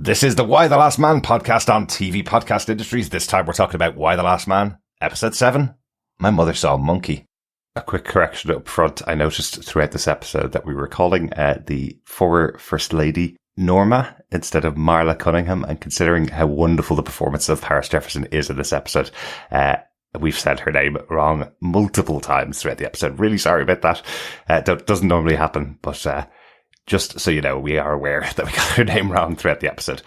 This is the Why the Last Man podcast on TV Podcast Industries. This time we're talking about Why the Last Man, episode 7. My mother saw a monkey. A quick correction up front. I noticed throughout this episode that we were calling the former First Lady Norma instead of Marla Cunningham, and considering how wonderful the performance of Paris Jefferson is in this episode, we've said her name wrong multiple times throughout the episode. Really sorry about that. That doesn't normally happen, but just so you know, we are aware that we got her name wrong throughout the episode.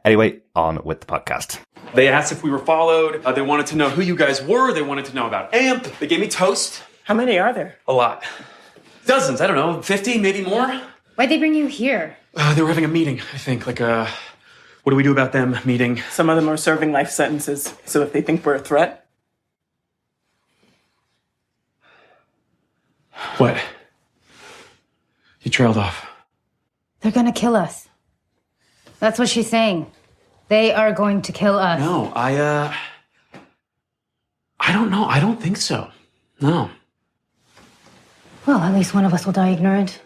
Anyway, on with the podcast. They asked if we were followed. They wanted to know who you guys were. They wanted to know about AMP. They gave me toast. How many are there? A lot. Dozens, I don't know, 50, maybe more. Why'd they bring you here? They were having a meeting, I think. Like, what do we do about them meeting? Some of them are serving life sentences, so if they think we're a threat. What? You trailed off. They're gonna kill us. That's what she's saying. They are going to kill us. No, I don't know. I don't think so. No. Well, at least one of us will die ignorant.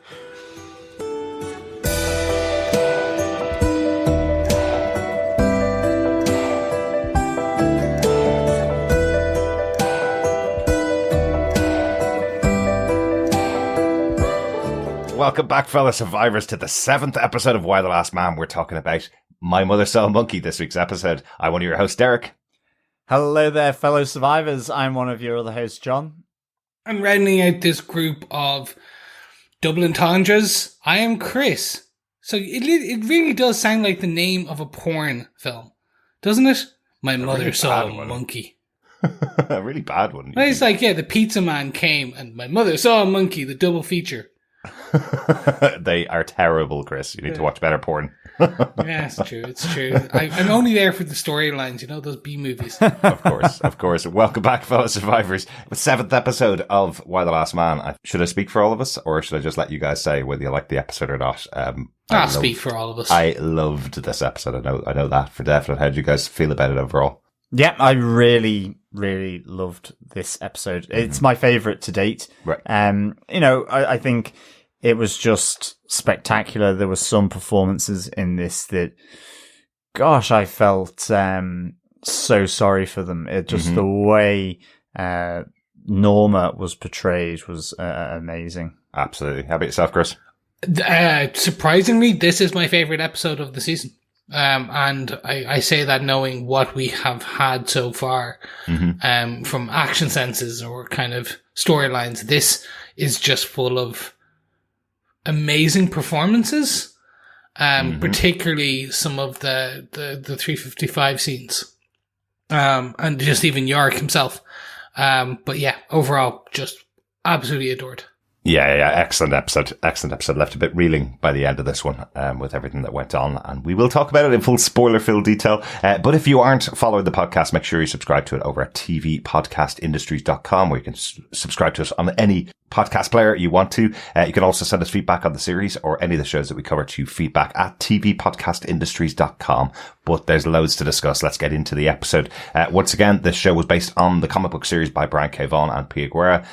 Welcome back, fellow survivors, to the 7th episode of Why the Last Man. We're talking about My Mother Saw a Monkey this week's episode. I'm one of your hosts, Derek. Hello there, fellow survivors. I'm one of your other hosts, John. I'm rounding out this group of double entendres. I am Chris. So it really does sound like the name of a porn film, doesn't it? My mother really saw a one. monkey. A really bad one. Well, it's like, yeah, the pizza man came and my mother saw a monkey, the double feature. They are terrible, Chris. You need to watch better porn. Yeah, it's true. It's true. I'm only there for the storylines, you know, those B movies. Of course, of course. Welcome back, fellow survivors. The 7th episode of Why the Last Man. Should I speak for all of us, or should I just let you guys say whether you like the episode or not? I'll speak for all of us. I loved this episode. I know that for definite. How did you guys feel about it overall? Yeah, I really, really loved this episode. It's my favourite to date. Right. I think it was just spectacular. There were some performances in this that, gosh, I felt so sorry for them. It just the way Norma was portrayed was amazing. Absolutely. How about yourself, Chris? Surprisingly, this is my favourite episode of the season. And I say that knowing what we have had so far, from action senses or kind of storylines. This is just full of amazing performances, particularly some of the 355 scenes, and just even Yorick himself. But yeah, overall, just absolutely adored. Yeah, excellent episode. Excellent episode. Left a bit reeling by the end of this one, with everything that went on, and we will talk about it in full spoiler-filled detail. But if you aren't following the podcast, make sure you subscribe to it over at tvpodcastindustries.com, where you can subscribe to us on any podcast player you want to. You can also send us feedback on the series or any of the shows that we cover to feedback at tvpodcastindustries.com. But there's loads to discuss. Let's get into the episode. Once again, this show was based on the comic book series by Brian K. Vaughan and Pia Guerra.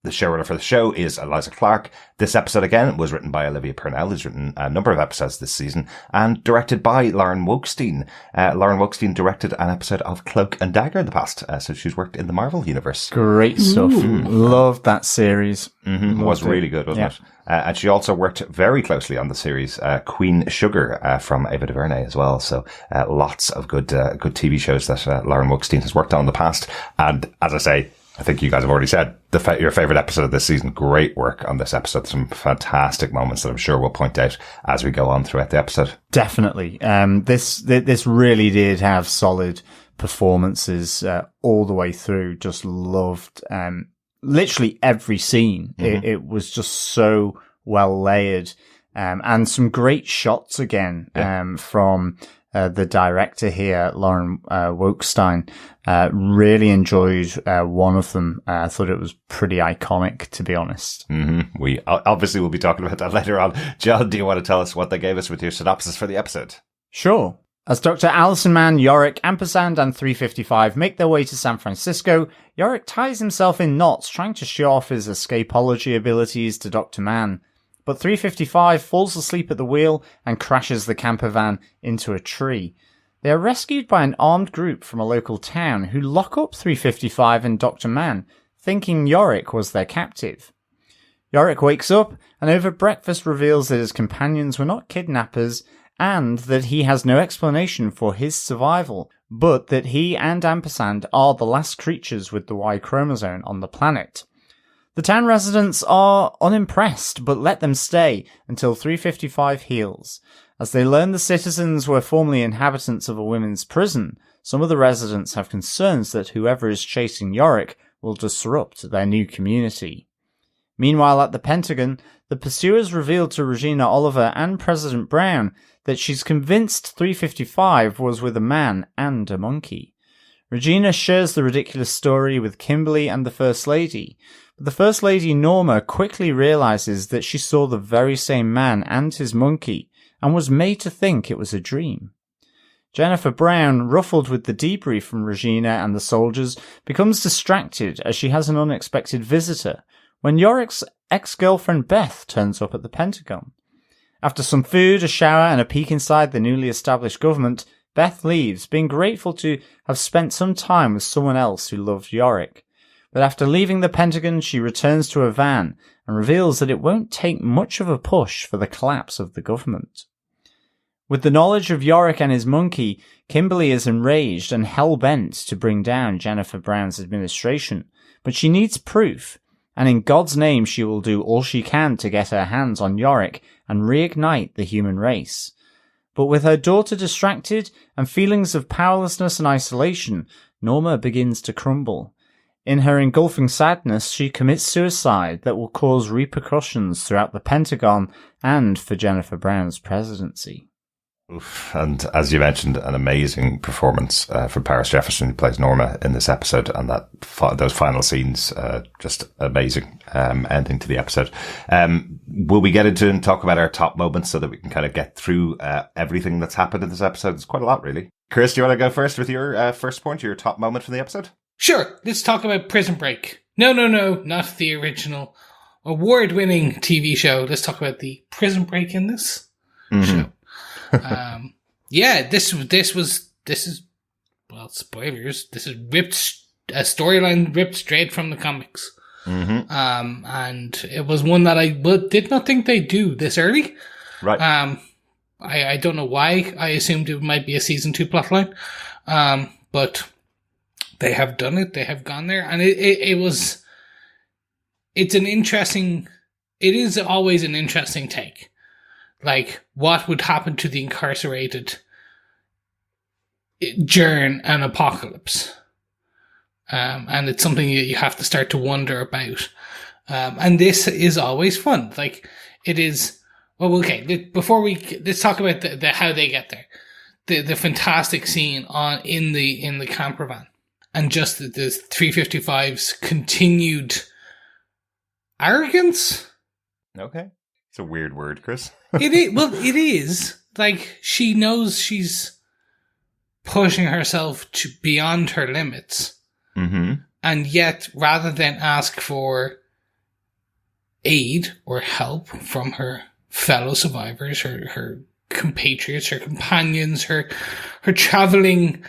The showrunner for the show is Eliza Clark. This episode, again, was written by Olivia Purnell, who's written a number of episodes this season, and directed by Lauren Wokestein. Lauren Wokestein directed an episode of Cloak and Dagger in the past, so she's worked in the Marvel Universe. Great stuff. Loved that series. It was really good, wasn't it? And she also worked very closely on the series Queen Sugar from Ava DuVernay as well. So lots of good TV shows that Lauren Wokestein has worked on in the past. And as I say, I think you guys have already said your favorite episode of this season. Great work on this episode. Some fantastic moments that I'm sure we'll point out as we go on throughout the episode. Definitely. This really did have solid performances all the way through. Just loved literally every scene. It was just so well layered, and some great shots again from the director here, Lauren Wokestein. Really enjoyed one of them. I thought it was pretty iconic, to be honest. We obviously will be talking about that later on. John, do you want to tell us what they gave us with your synopsis for the episode? Sure. As Dr. Allison Mann, Yorick, Ampersand, and 355 make their way to San Francisco, Yorick ties himself in knots trying to show off his escapology abilities to Dr. Mann. But 355 falls asleep at the wheel and crashes the camper van into a tree. They are rescued by an armed group from a local town who lock up 355 and Dr. Mann, thinking Yorick was their captive. Yorick wakes up and over breakfast reveals that his companions were not kidnappers and that he has no explanation for his survival, but that he and Ampersand are the last creatures with the Y chromosome on the planet. The town residents are unimpressed, but let them stay until 355 heals. As they learn the citizens were formerly inhabitants of a women's prison, some of the residents have concerns that whoever is chasing Yorick will disrupt their new community. Meanwhile, at the Pentagon, the pursuers reveal to Regina Oliver and President Brown that she's convinced 355 was with a man and a monkey. Regina shares the ridiculous story with Kimberly and the First Lady, but the First Lady Norma quickly realizes that she saw the very same man and his monkey and was made to think it was a dream. Jennifer Brown, ruffled with the debrief from Regina and the soldiers, becomes distracted as she has an unexpected visitor when Yorick's ex-girlfriend Beth turns up at the Pentagon. After some food, a shower, and a peek inside the newly established government, Beth leaves, being grateful to have spent some time with someone else who loved Yorick. But after leaving the Pentagon, she returns to her van and reveals that it won't take much of a push for the collapse of the government. With the knowledge of Yorick and his monkey, Kimberly is enraged and hell-bent to bring down Jennifer Brown's administration, but she needs proof, and in God's name she will do all she can to get her hands on Yorick and reignite the human race. But with her daughter distracted and feelings of powerlessness and isolation, Norma begins to crumble. In her engulfing sadness, she commits suicide that will cause repercussions throughout the Pentagon and for Jennifer Brown's presidency. Oof. And as you mentioned, an amazing performance from Paris Jefferson, who plays Norma in this episode, and those final scenes, just amazing ending to the episode. Will we get into and talk about our top moments so that we can kind of get through everything that's happened in this episode? It's quite a lot, really. Chris, do you want to go first with your first point, your top moment from the episode? Sure, let's talk about Prison Break. No, not the original award-winning TV show. Let's talk about the Prison Break in this show. This is well, spoilers. This is a storyline ripped straight from the comics. And it was one that I did not think they'd do this early. Right. I don't know why. I assumed it might be a season 2 plotline. But they have done it. They have gone there, and it is always an interesting take. Like, what would happen to the incarcerated during an apocalypse? And it's something you have to start to wonder about. And this is always fun. Like, it is, well, okay, let's talk about the how they get there. The fantastic scene in the camper van. And just the 355's continued arrogance. Okay. It's a weird word, Chris. It is. Like, she knows she's pushing herself to beyond her limits. Mm-hmm. And yet, rather than ask for aid or help from her fellow survivors, her compatriots, her companions, her traveling,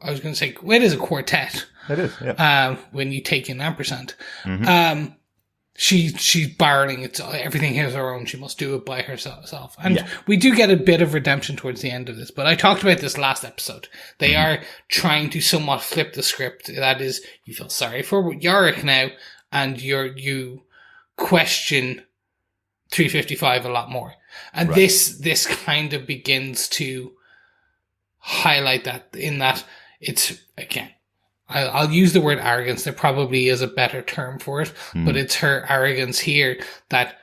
I was going to say, it is a quartet. It is, yeah. When you take in Ampersand. Mm-hmm. She's barreling. Everything is her own. She must do it by herself. And we do get a bit of redemption towards the end of this. But I talked about this last episode. They are trying to somewhat flip the script. That is, you feel sorry for Yorick now, and you question 355 a lot more. And this kind of begins to highlight that, in that it's, again, I'll use the word arrogance. There probably is a better term for it, but it's her arrogance here that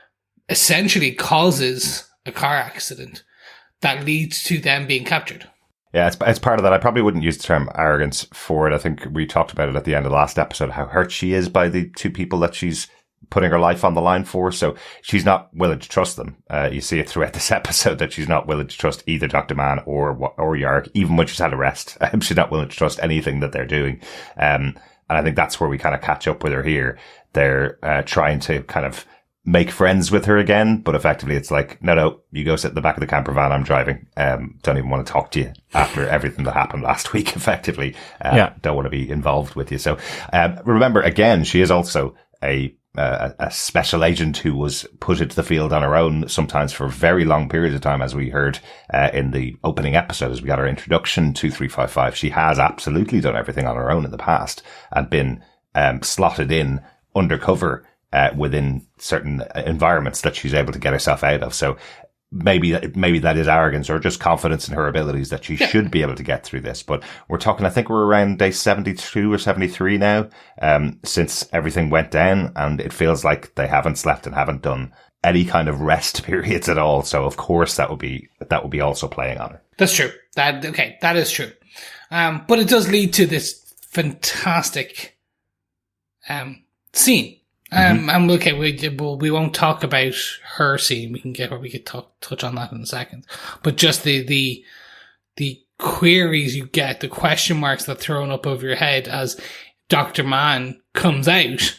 essentially causes a car accident that leads to them being captured. Yeah, it's part of that. I probably wouldn't use the term arrogance for it. I think we talked about it at the end of the last episode, how hurt she is by the two people that she's putting her life on the line for. So she's not willing to trust them. You see it throughout this episode that she's not willing to trust either Dr. Mann or Yorick, even when she's had a rest. She's not willing to trust anything that they're doing. And I think that's where we kind of catch up with her here. They're trying to kind of make friends with her again, but effectively it's like, no, you go sit in the back of the camper van, I'm driving. Don't even want to talk to you after everything that happened last week, effectively. Don't want to be involved with you. So, remember, again, she is also a special agent who was put into the field on her own, sometimes for very long periods of time, as we heard in the opening episode, as we got our introduction to 355. She has absolutely done everything on her own in the past and been slotted in undercover within certain environments that she's able to get herself out of. So maybe that is arrogance or just confidence in her abilities that she should be able to get through this. But we're talking, I think we're around day 72 or 73 now, since everything went down, and it feels like they haven't slept and haven't done any kind of rest periods at all. So of course that would be also playing on her. That's true. That is true. But it does lead to this fantastic scene. And okay, we won't talk about her scene. We can touch on that in a second. But just the queries you get, the question marks that are thrown up over your head as Dr. Mann comes out.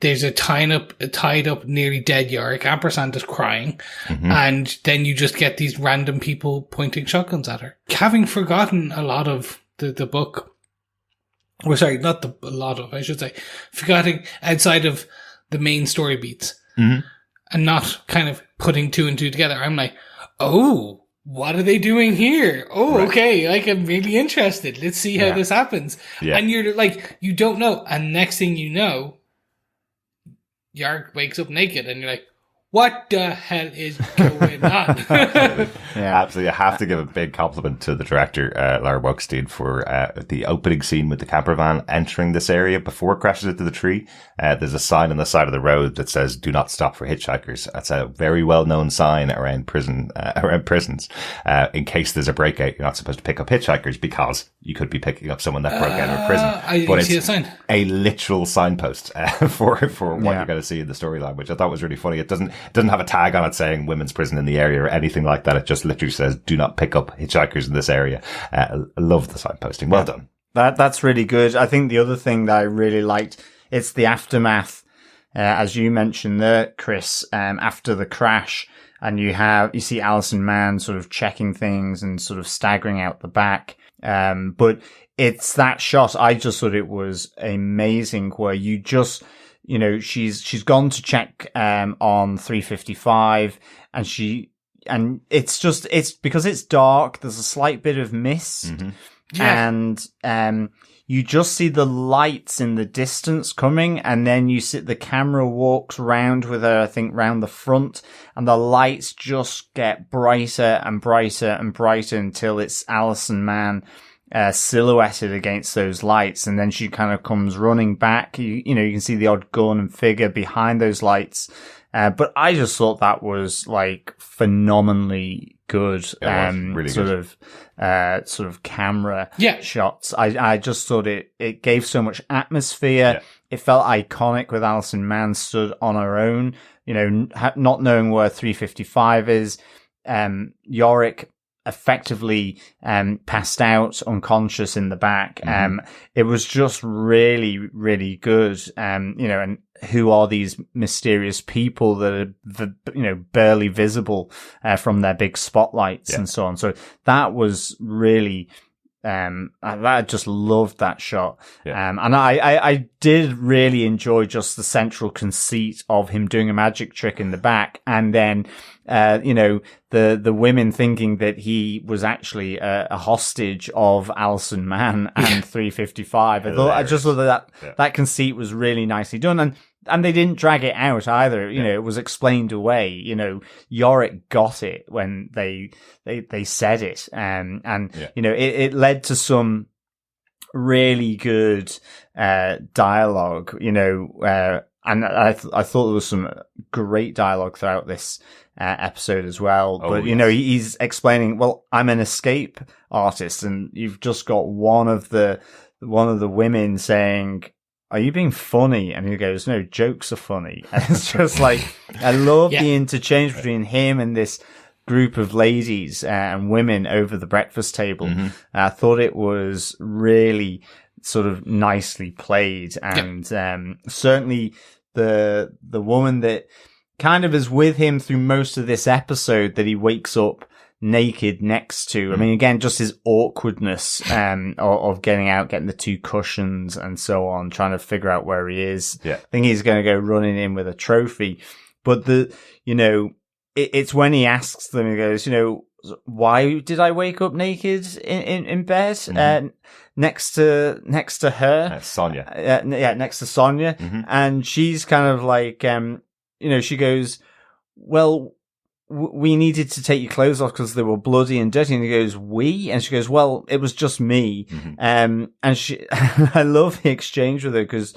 There's a tied up, nearly dead Yorick. Ampersand is crying. And then you just get these random people pointing shotguns at her. Having forgotten a lot of the book, or sorry, not a lot of, I should say, forgetting outside of the main story beats and not kind of putting two and two together. I'm like, oh, what are they doing here? Oh, right. Okay. Like, I'm really interested. Let's see how this happens. Yeah. And you're like, you don't know. And next thing you know, Yorick wakes up naked and you're like, what the hell is going on? Absolutely. I have to give a big compliment to the director, Lara Wolkstein, for the opening scene with the camper van entering this area before it crashes into the tree. There's a sign on the side of the road that says, "Do not stop for hitchhikers." That's a very well-known sign around prisons. In case there's a breakout, you're not supposed to pick up hitchhikers because you could be picking up someone that broke out of prison. I didn't see the sign. A literal signpost for what you're going to see in the storyline, which I thought was really funny. It doesn't have a tag on it saying women's prison in the area or anything like that. It just literally says, "Do not pick up hitchhikers in this area." I love the signposting. Well done. That's really good. I think the other thing that I really liked, it's the aftermath, as you mentioned there, Chris, after the crash, and you see Alison Mann sort of checking things and sort of staggering out the back. But it's that shot. I just thought it was amazing where you just, you know, she's gone to check on 355 and it's because it's dark, there's a slight bit of mist. And you just see the lights in the distance coming, and then the camera walks round with her, I think, round the front, and the lights just get brighter and brighter and brighter until it's Alison Mann silhouetted against those lights, and then she kind of comes running back. You can see the odd gun and figure behind those lights. But I just thought that was like phenomenally good. Really sort of camera shots. I just thought it gave so much atmosphere. Yeah. It felt iconic with Alison Mann stood on her own, not knowing where 355 is. Yorick effectively passed out unconscious in the back. It was just really, really good. And who are these mysterious people that are, barely visible from their big spotlights and so on. So that was really, I just loved that shot. And I did really enjoy just the central conceit of him doing a magic trick in the back. And then, the women thinking that he was actually a hostage of Alison Mann and 355. I just thought that conceit was really nicely done. And they didn't drag it out either. It was explained away. Yorick got it when they said it. It led to some really good, dialogue, and I thought there was some great dialogue throughout this episode as well. But, he's explaining, well, I'm an escape artist, and you've just got one of the women saying, "Are you being funny?" And he goes, "No, jokes are funny." And it's just like, I love the interchange between him and this group of ladies and women over the breakfast table. I thought it was really sort of nicely played, and certainly the woman that kind of is with him through most of this episode that he wakes up naked next to. I mean, again, just his awkwardness of getting out, getting the 2 cushions and so on, trying to figure out where he is. Yeah. I think he's going to go running in with a trophy. But it's when he asks them, he goes, why did I wake up naked in bed next to her? Sonia. Next to Sonia. And she's kind of like, she goes, well, we needed to take your clothes off because they were bloody and dirty. And he goes, we? And she goes, well, it was just me. And she, I love the exchange with her because,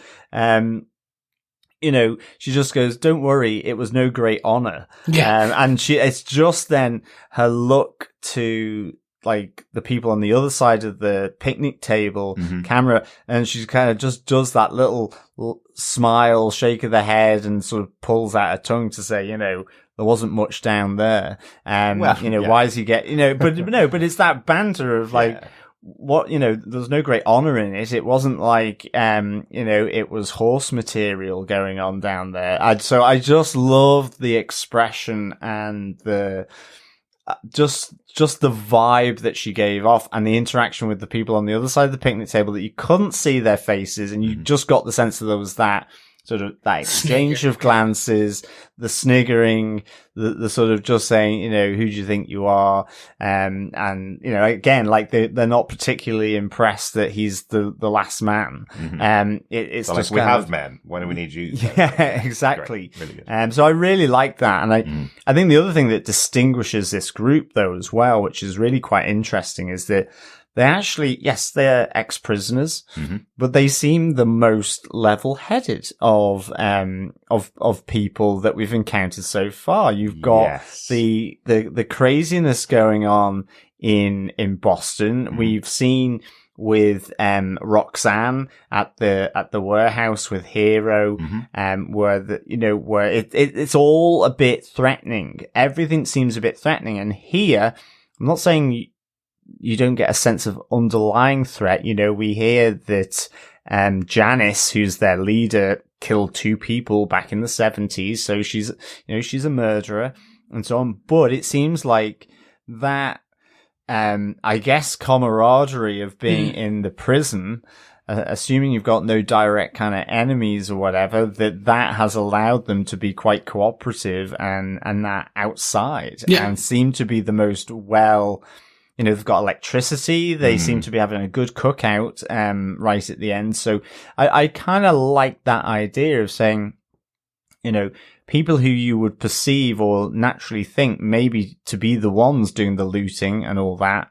she just goes, don't worry, it was no great honor. Yeah. And it's just then her look to like the people on the other side of the picnic table camera. And she kind of just does that little smile, shake of the head and sort of pulls out her tongue to say, there wasn't much down there. Why is he but it's that banter of like, what, there's no great honor in it. It wasn't like, it was horse material going on down there. So I just loved the expression and the, just the vibe that she gave off and the interaction with the people on the other side of the picnic table that you couldn't see their faces and you just got the sense that there was that sort of that exchange of glances, the sniggering, the sort of just saying, who do you think you are? And, again, like they're not particularly impressed that he's the last man. It's so just like, we have men. When do we need you? Yeah, exactly. Great. Really good. So I really like that. And I think the other thing that distinguishes this group though as well, which is really quite interesting, is that they actually, yes, they're ex-prisoners, but they seem the most level-headed of people that we've encountered so far. You've got the craziness going on in Boston. We've seen with Roxanne at the warehouse with Hero, where it's all a bit threatening. Everything seems a bit threatening, and here, I'm not saying you don't get a sense of underlying threat. We hear that Janice, who's their leader, killed 2 people back in the 70s, so she's a murderer and so on. But it seems like that, I guess, camaraderie of being in the prison, assuming you've got no direct kind of enemies or whatever, that has allowed them to be quite cooperative and that outside and seem to be the most they've got electricity. They seem to be having a good cookout, right at the end. So I kind of like that idea of saying, people who you would perceive or naturally think maybe to be the ones doing the looting and all that,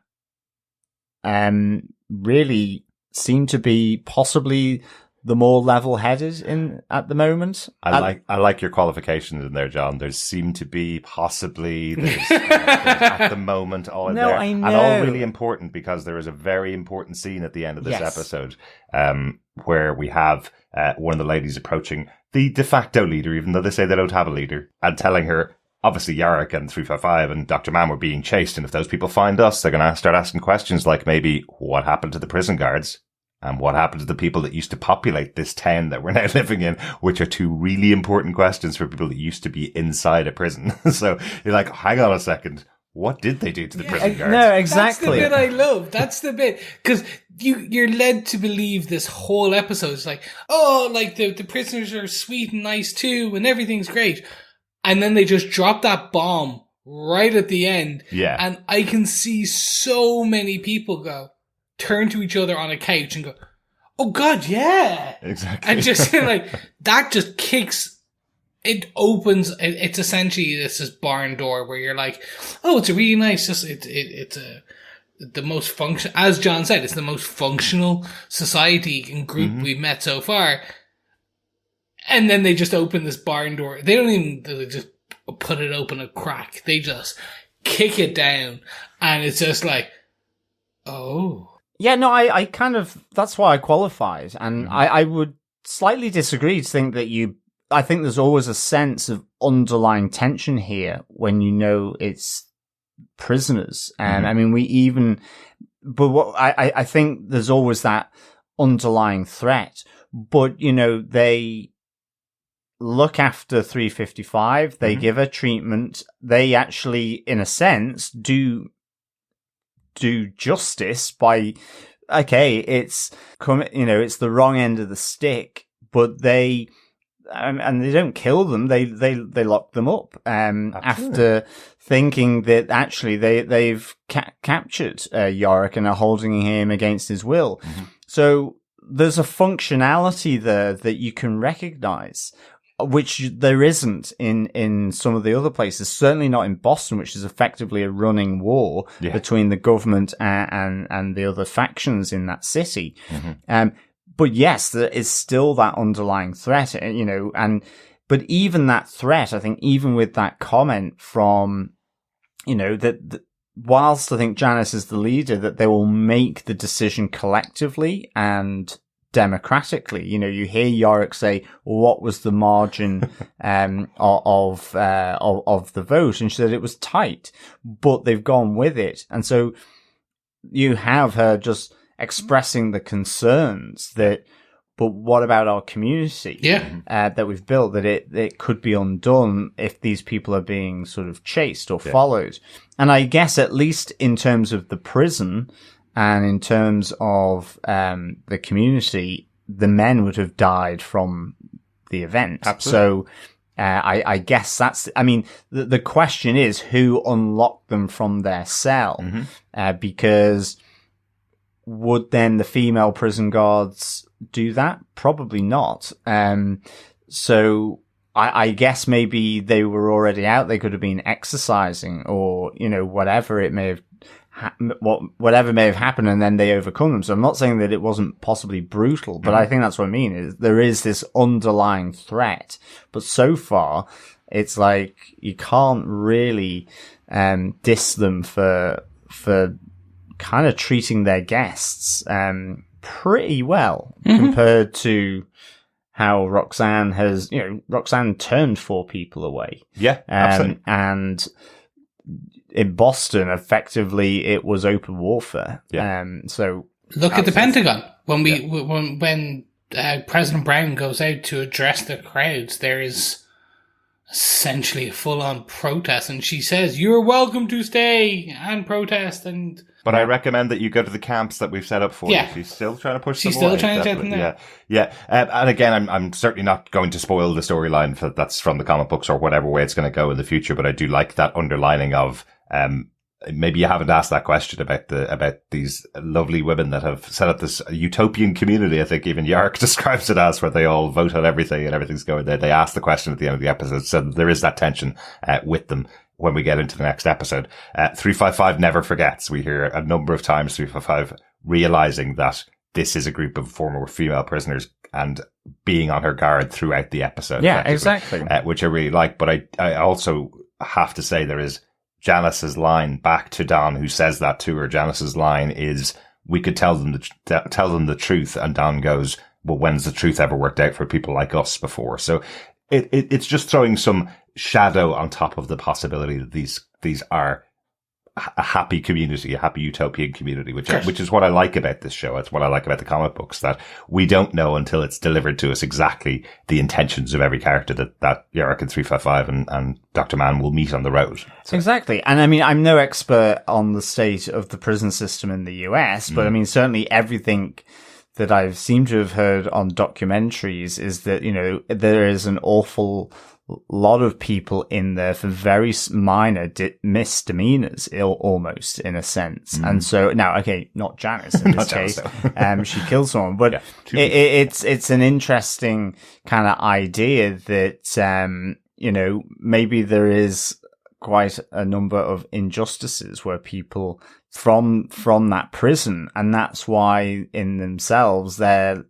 really seem to be possibly the more level-headed at the moment. I like your qualifications in there, John. There seem to be possibly, there's at the moment, all in there. I know. And all really important because there is a very important scene at the end of this episode, where we have one of the ladies approaching the de facto leader, even though they say they don't have a leader, and telling her, obviously Yarrick and 355 and Dr. Mann were being chased, and if those people find us, they're going to start asking questions like maybe, what happened to the prison guards? And what happened to the people that used to populate this town that we're now living in, which are 2 really important questions for people that used to be inside a prison. So you're like, hang on a second. What did they do to the prison guards? No, exactly. That's the bit I love. That's the bit. Because you're led to believe this whole episode is like, the prisoners are sweet and nice too, and everything's great. And then they just drop that bomb right at the end. Yeah. And I can see so many people turn to each other on a couch and go, oh God, yeah. Exactly. And just that just kicks, it opens, it's essentially this barn door where you're like, oh, it's a really nice, the most function, as John said, it's the most functional society and group we've met so far. And then they just open this barn door. They don't even just put it open a crack. They just kick it down. And it's just like, oh. Yeah, no, I kind of, that's why I qualified. And I would slightly disagree to think that I think there's always a sense of underlying tension here when it's prisoners. And I mean, but what I think there's always that underlying threat. But, look after 355. They give her treatment. They actually, in a sense, do justice by, okay, it's the wrong end of the stick, but and they don't kill them. They lock them up, after thinking that actually they've captured Yorick and are holding him against his will. Mm-hmm. So there's a functionality there that you can recognize, which there isn't in some of the other places. Certainly not in Boston, which is effectively a running war between the government and the other factions in that city. Mm-hmm. But yes, there is still that underlying threat, but even that threat, I think, even with that comment from, that whilst I think Janice is the leader, that they will make the decision collectively and democratically. You hear Yorick say, well, what was the margin of the vote? And she said it was tight, but they've gone with it. And so you have her just expressing the concerns but what about our community that we've built, that it could be undone if these people are being sort of chased or followed. And I guess at least in terms of the prison and in terms of the community, the men would have died from the event. Absolutely. So I guess the question is who unlocked them from their cell, because would then the female prison guards do that? Probably not. So I guess maybe they were already out. They could have been exercising or, whatever it may have, whatever may have happened, and then they overcome them. So I'm not saying that it wasn't possibly brutal, but I think that's what I mean, is there is this underlying threat. But so far, it's like you can't really diss them for kind of treating their guests pretty well compared to how Roxanne has, Roxanne turned 4 people away. Yeah, absolutely. And in Boston, effectively, it was open warfare. Yeah. So look at the Pentagon. When President Brown goes out to address the crowds, there is essentially a full-on protest, and she says, "You're welcome to stay and protest." But I recommend that you go to the camps that we've set up for you. She's still trying to push them away. She's still trying to get them there. Yeah. And again, I'm certainly not going to spoil the storyline that's from the comic books or whatever way it's going to go in the future, but I do like that underlining of, maybe you haven't asked that question about these lovely women that have set up this utopian community. I think even Yorick describes it as, where they all vote on everything and everything's going there. They ask the question at the end of the episode. So there is that tension, with them when we get into the next episode. 355 never forgets. We hear a number of times 355 realizing that this is a group of former female prisoners and being on her guard throughout the episode. Yeah, exactly. Which I really like. But I also have to say there is Janice's line back to Don, who says that to her. Janice's line is, "We could tell them the truth," and Don goes, "Well, when's the truth ever worked out for people like us before?" So it's just throwing some shadow on top of the possibility that these are a happy community, a happy utopian community, which is what I like about this show. It's what I like about the comic books, that we don't know until it's delivered to us exactly the intentions of every character that Yorick and 355 and Dr. Mann will meet on the road. So. Exactly. And I mean, I'm no expert on the state of the prison system in the US, but I mean, certainly everything that I've seemed to have heard on documentaries is that, there is an awful lot of people in there for very minor misdemeanors, almost in a sense. And so now, okay, not Janice in this case. She kills someone, but it's an interesting kind of idea that, maybe there is quite a number of injustices where people from that prison, and that's why in themselves they're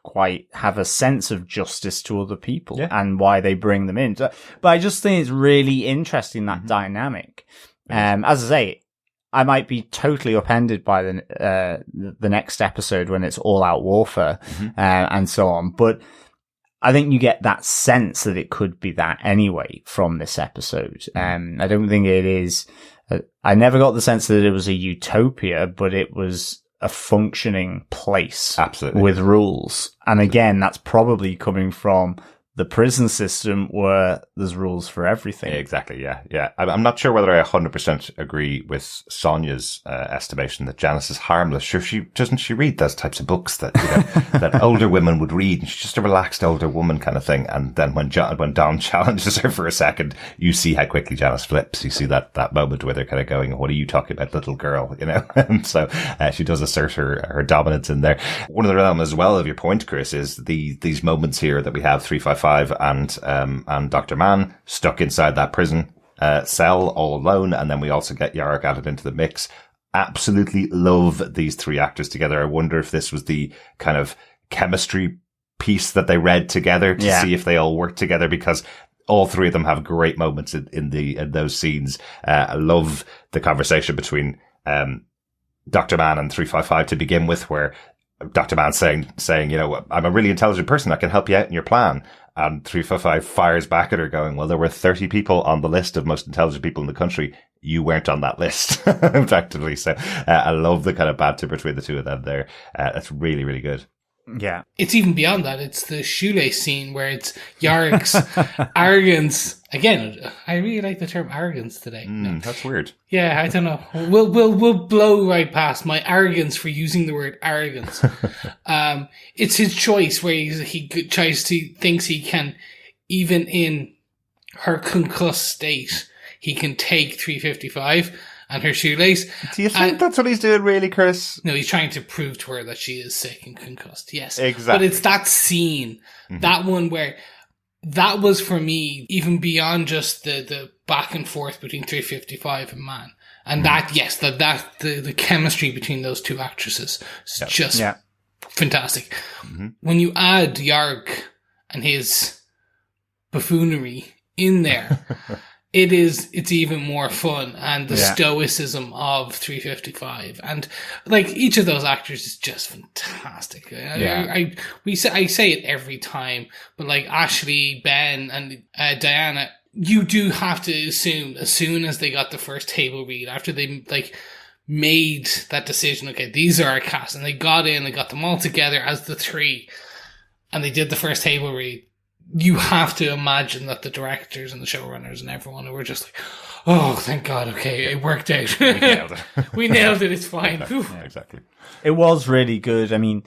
quite have a sense of justice to other people and why they bring them in. But I just think it's really interesting, that dynamic. As I say, I might be totally upended by the next episode when it's all out warfare, and so on. But I think you get that sense that it could be that anyway from this episode. I don't think it is. I never got the sense that it was a utopia, but it was a functioning place. Absolutely. With rules. And again, that's probably coming from the prison system where there's rules for everything. Exactly. Yeah. I'm not sure whether I 100% agree with Sonia's estimation that Janice is harmless. Sure, doesn't she read those types of books that that older women would read? And she's just a relaxed older woman kind of thing. And then when Don challenges her for a second, you see how quickly Janice flips. You see that moment where they're kind of going, "What are you talking about, little girl?" So she does assert her dominance in there. One of the elements as well of your point, Chris, is these moments here that we have 355 and Dr. Mann stuck inside that prison cell all alone, and then we also get Yorick added into the mix. Absolutely love these three actors together. I wonder if this was the kind of chemistry piece that they read together to see if they all work together, because all three of them have great moments in those scenes. I love the conversation between Dr. Mann and 355 to begin with, where Dr. Mann saying, "I'm a really intelligent person. I can help you out in your plan." And 355 fires back at her going, "Well, there were 30 people on the list of most intelligent people in the country. You weren't on that list," effectively. So I love the kind of banter between the two of them there. That's really, really good. Yeah. It's even beyond that. It's the shoelace scene where it's Yorick's arrogance. Again, I really like the term arrogance today. That's weird. Yeah, I don't know. We'll blow right past my arrogance for using the word arrogance. It's his choice where he thinks he can, even in her concussed state, he can take 355 and her shoelace. Do you think that's what he's doing, really, Chris? No, he's trying to prove to her that she is sick and concussed. Yes, exactly. But it's that scene, that one where that was for me, even beyond just the back and forth between 355 and Mann, and the chemistry between those two actresses is just fantastic. When you add Yorick and his buffoonery in there. It's even more fun, and the stoicism of 355, and like each of those actors is just fantastic. I say it every time, but like Ashley, Ben, and Diana, you do have to assume as soon as they got the first table read, after they like made that decision, okay, these are our cast, and they got them all together as the three, and they did the first table read. You have to imagine that the directors and the showrunners and everyone were just like, "Oh, thank God, okay, it worked out. We nailed it. We nailed it, it's fine." Yeah, exactly. It was really good. I mean,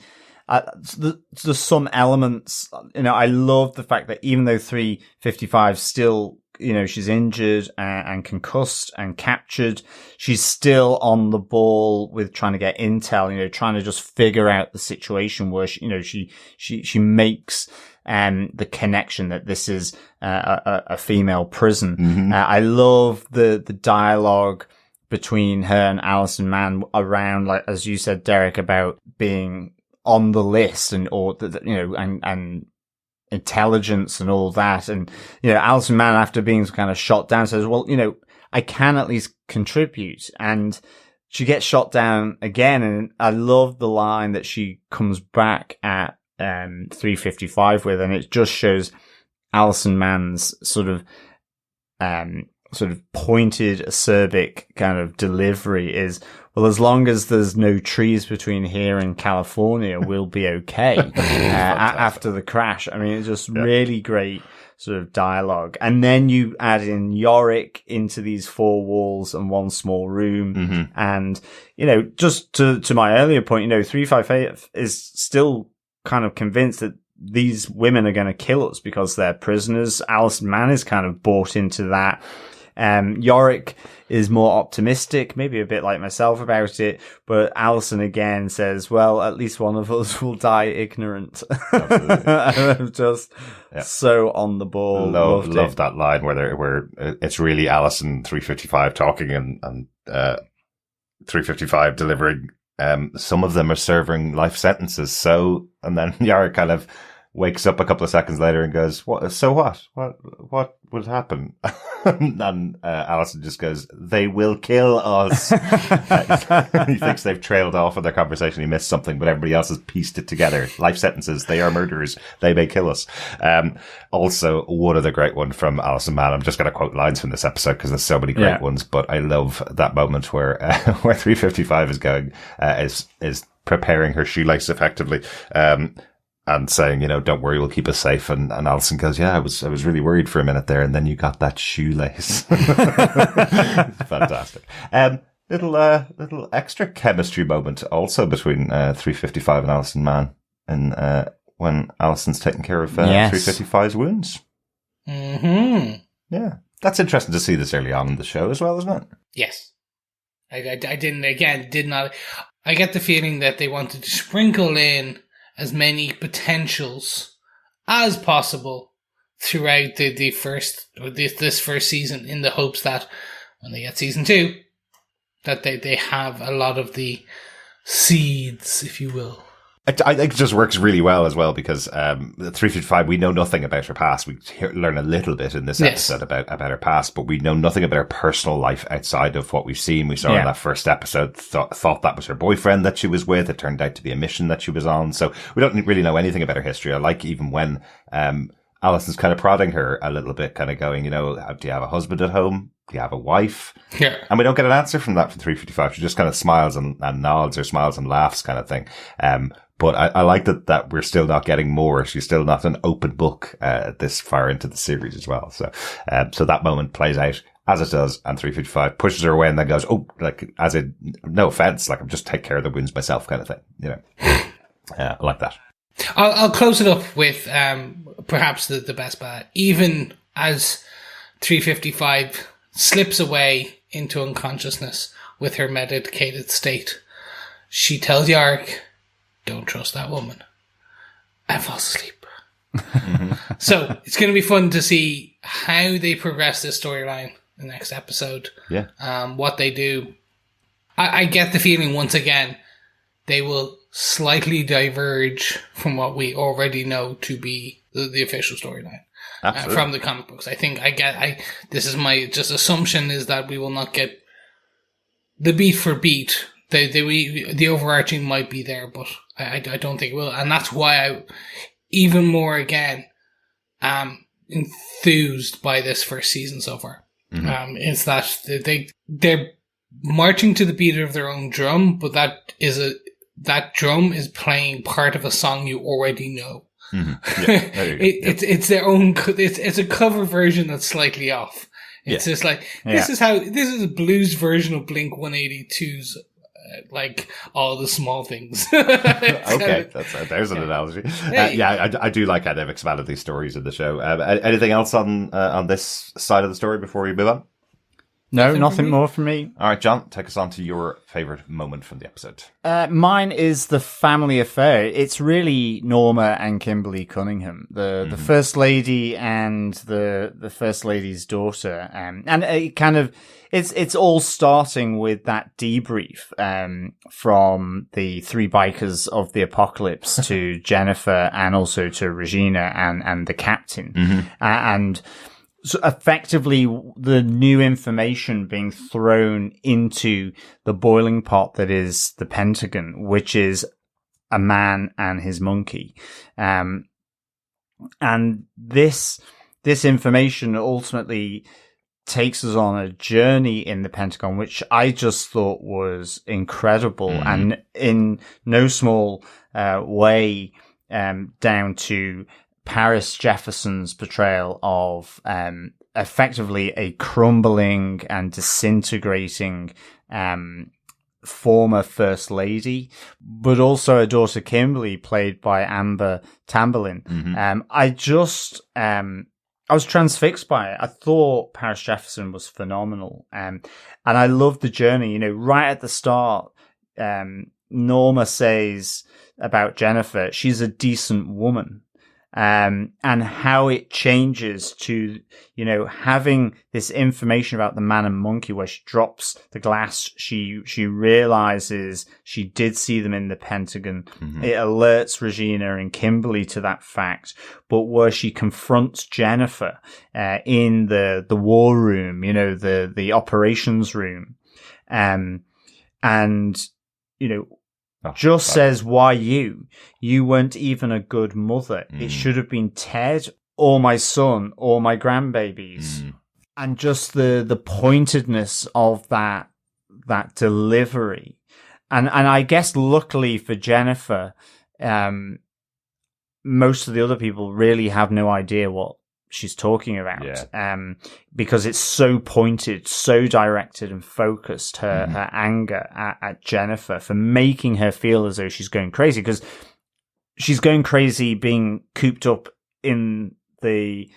there's some elements, I love the fact that even though 355 still, she's injured and concussed and captured, she's still on the ball with trying to get intel, trying to just figure out the situation where she makes the connection that this is a female prison. I love the dialogue between her and Alison Mann around, like, as you said, Derek, about being on the list and intelligence and all that. And, Alison Mann, after being kind of shot down, says, "Well, I can at least contribute." And she gets shot down again. And I love the line that she comes back at 355 with, and it just shows Alison Mann's sort of pointed, acerbic kind of delivery is, "Well, as long as there's no trees between here and California, we'll be okay." After the crash. I mean, it's just really great sort of dialogue. And then you add in Yorick into these four walls and one small room. And, just to my earlier point, 358 is still kind of convinced that these women are going to kill us because they're prisoners. Alison Mann is kind of bought into that. Yorick is more optimistic, maybe a bit like myself about it, but Alison again says, "Well, at least one of us will die ignorant." I'm just so on the ball. Love that line where it's really Alison 355 talking and 355 delivering. Some of them are serving life sentences. So, and then Yorick kind of wakes up a couple of seconds later and goes, "What? So what? What would happen?" And Alison just goes, "They will kill us." He thinks they've trailed off in their conversation. He missed something, but everybody else has pieced it together. Life sentences. They are murderers. They may kill us. Also, one other great one from Alison Mann. I'm just going to quote lines from this episode because there's so many great ones, but I love that moment where 355 is going, is preparing her shoelace effectively. and saying, don't worry, we'll keep us safe. And Alison goes, yeah, I was really worried for a minute there. And then you got that shoelace. Fantastic. Little extra chemistry moment also between 355 and Alison Mann, and when Alison's taking care of 355's wounds. Mm-hmm. Yeah, that's interesting to see this early on in the show as well, isn't it? Yes. I did not. I get the feeling that they wanted to sprinkle in as many potentials as possible throughout this first season, in the hopes that when they get season 2, that they have a lot of the seeds, if you will. I think it just works really well as well, because 355, we know nothing about her past. We learn a little bit in this episode about her past, but we know nothing about her personal life outside of what we've seen. We saw in that first episode, thought that was her boyfriend that she was with. It turned out to be a mission that she was on. So we don't really know anything about her history. I like even when Alison's kind of prodding her a little bit, kind of going, do you have a husband at home? Do you have a wife? Yeah. And we don't get an answer from 355. She just kind of smiles and nods, or smiles and laughs kind of thing. But I like that we're still not getting more. She's still not an open book this far into the series as well. So that moment plays out as it does, and 355 pushes her away and then goes, oh, like, as in, no offense, like, I'm just take care of the wounds myself kind of thing, I like that. I'll close it up with perhaps the best part. Even as 355 slips away into unconsciousness with her medicated state, she tells Yarick, don't trust that woman, and falls asleep. So it's going to be fun to see how they progress this storyline in the next episode. Yeah. What they do. I get the feeling, once again, they will slightly diverge from what we already know to be the official storyline from the comic books. I think this is my just assumption, is that we will not get the beat for beat. The overarching might be there, but I don't think it will. And that's why I, even more again, enthused by this first season so far. Mm-hmm. Is that they're marching to the beat of their own drum, but that drum is playing part of a song you already know. Mm-hmm. Yeah, it's their own. It's a cover version that's slightly off. It's just like this is a blues version of Blink 182's. Like all the small things. Okay, there's an analogy. I do like how they've expanded these stories in the show. Anything else on this side of the story before we move on? No, nothing more from me. All right, John, take us on to your favourite moment from the episode. Mine is the family affair. It's really Norma and Kimberly Cunningham, the First Lady and the First Lady's daughter. And it kind of, it's all starting with that debrief from the three bikers of the apocalypse to Jennifer, and also to Regina and the captain. And so effectively, the new information being thrown into the boiling pot that is the Pentagon, which is a man and his monkey. And this information ultimately takes us on a journey in the Pentagon, which I just thought was incredible, and in no small way down to Paris Jefferson's portrayal of effectively a crumbling and disintegrating former First Lady, but also a daughter, Kimberly, played by Amber Tamberlin. I was transfixed by it. I thought Paris Jefferson was phenomenal. And I loved the journey. Right at the start, Norma says about Jennifer, she's a decent woman. And how it changes to, having this information about the man and monkey, where she drops the glass, she realizes she did see them in the Pentagon. It alerts Regina and Kimberly to that fact, but where she confronts Jennifer, in the war room, the operations room, says, why you? You weren't even a good mother. It should have been Ted or my son or my grandbabies. And just the pointedness of that delivery. And I guess luckily for Jennifer, most of the other people really have no idea what she's talking about. Because it's so pointed, so directed and focused, her anger at Jennifer for making her feel as though she's going crazy, because she's going crazy being cooped up in the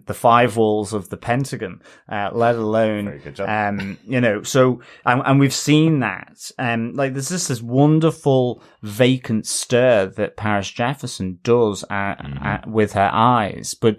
5 walls of the Pentagon, let alone, Very good job. so, and we've seen that, like there's just this wonderful vacant stare that Paris Jefferson does with her eyes. But,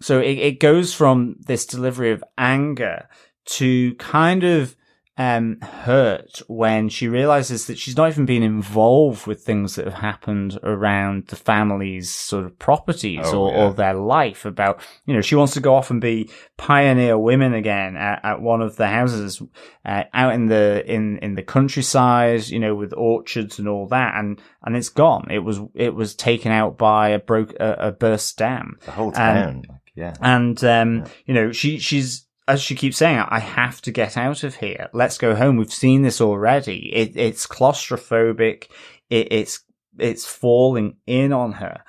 so it goes from this delivery of anger to kind of, hurt when she realizes that she's not even been involved with things that have happened around the family's sort of properties or their life. About, she wants to go off and be pioneer women again at one of the houses out in the countryside, with orchards and all that, and it's gone. It was taken out by a burst dam. The whole town, she's, as she keeps saying, I have to get out of here. Let's go home. We've seen this already. It's claustrophobic. It's falling in on her.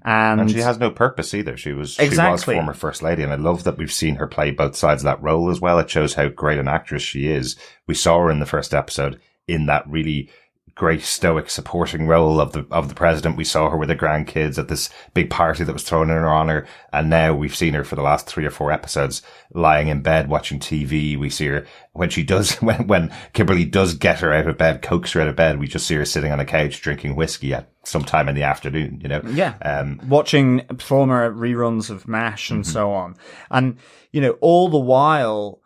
And she has no purpose either. She was former First Lady, and I love that we've seen her play both sides of that role as well. It shows how great an actress she is. We saw her in the first episode in that really great stoic supporting role of the president. We saw her with her grandkids at this big party that was thrown in her honor, and now we've seen her for the last 3 or 4 episodes lying in bed watching TV. We see her when she does when Kimberly does get her out of bed, coax her out of bed. We just see her sitting on a couch drinking whiskey at some time in the afternoon. Watching former reruns of MASH and so on, and all the while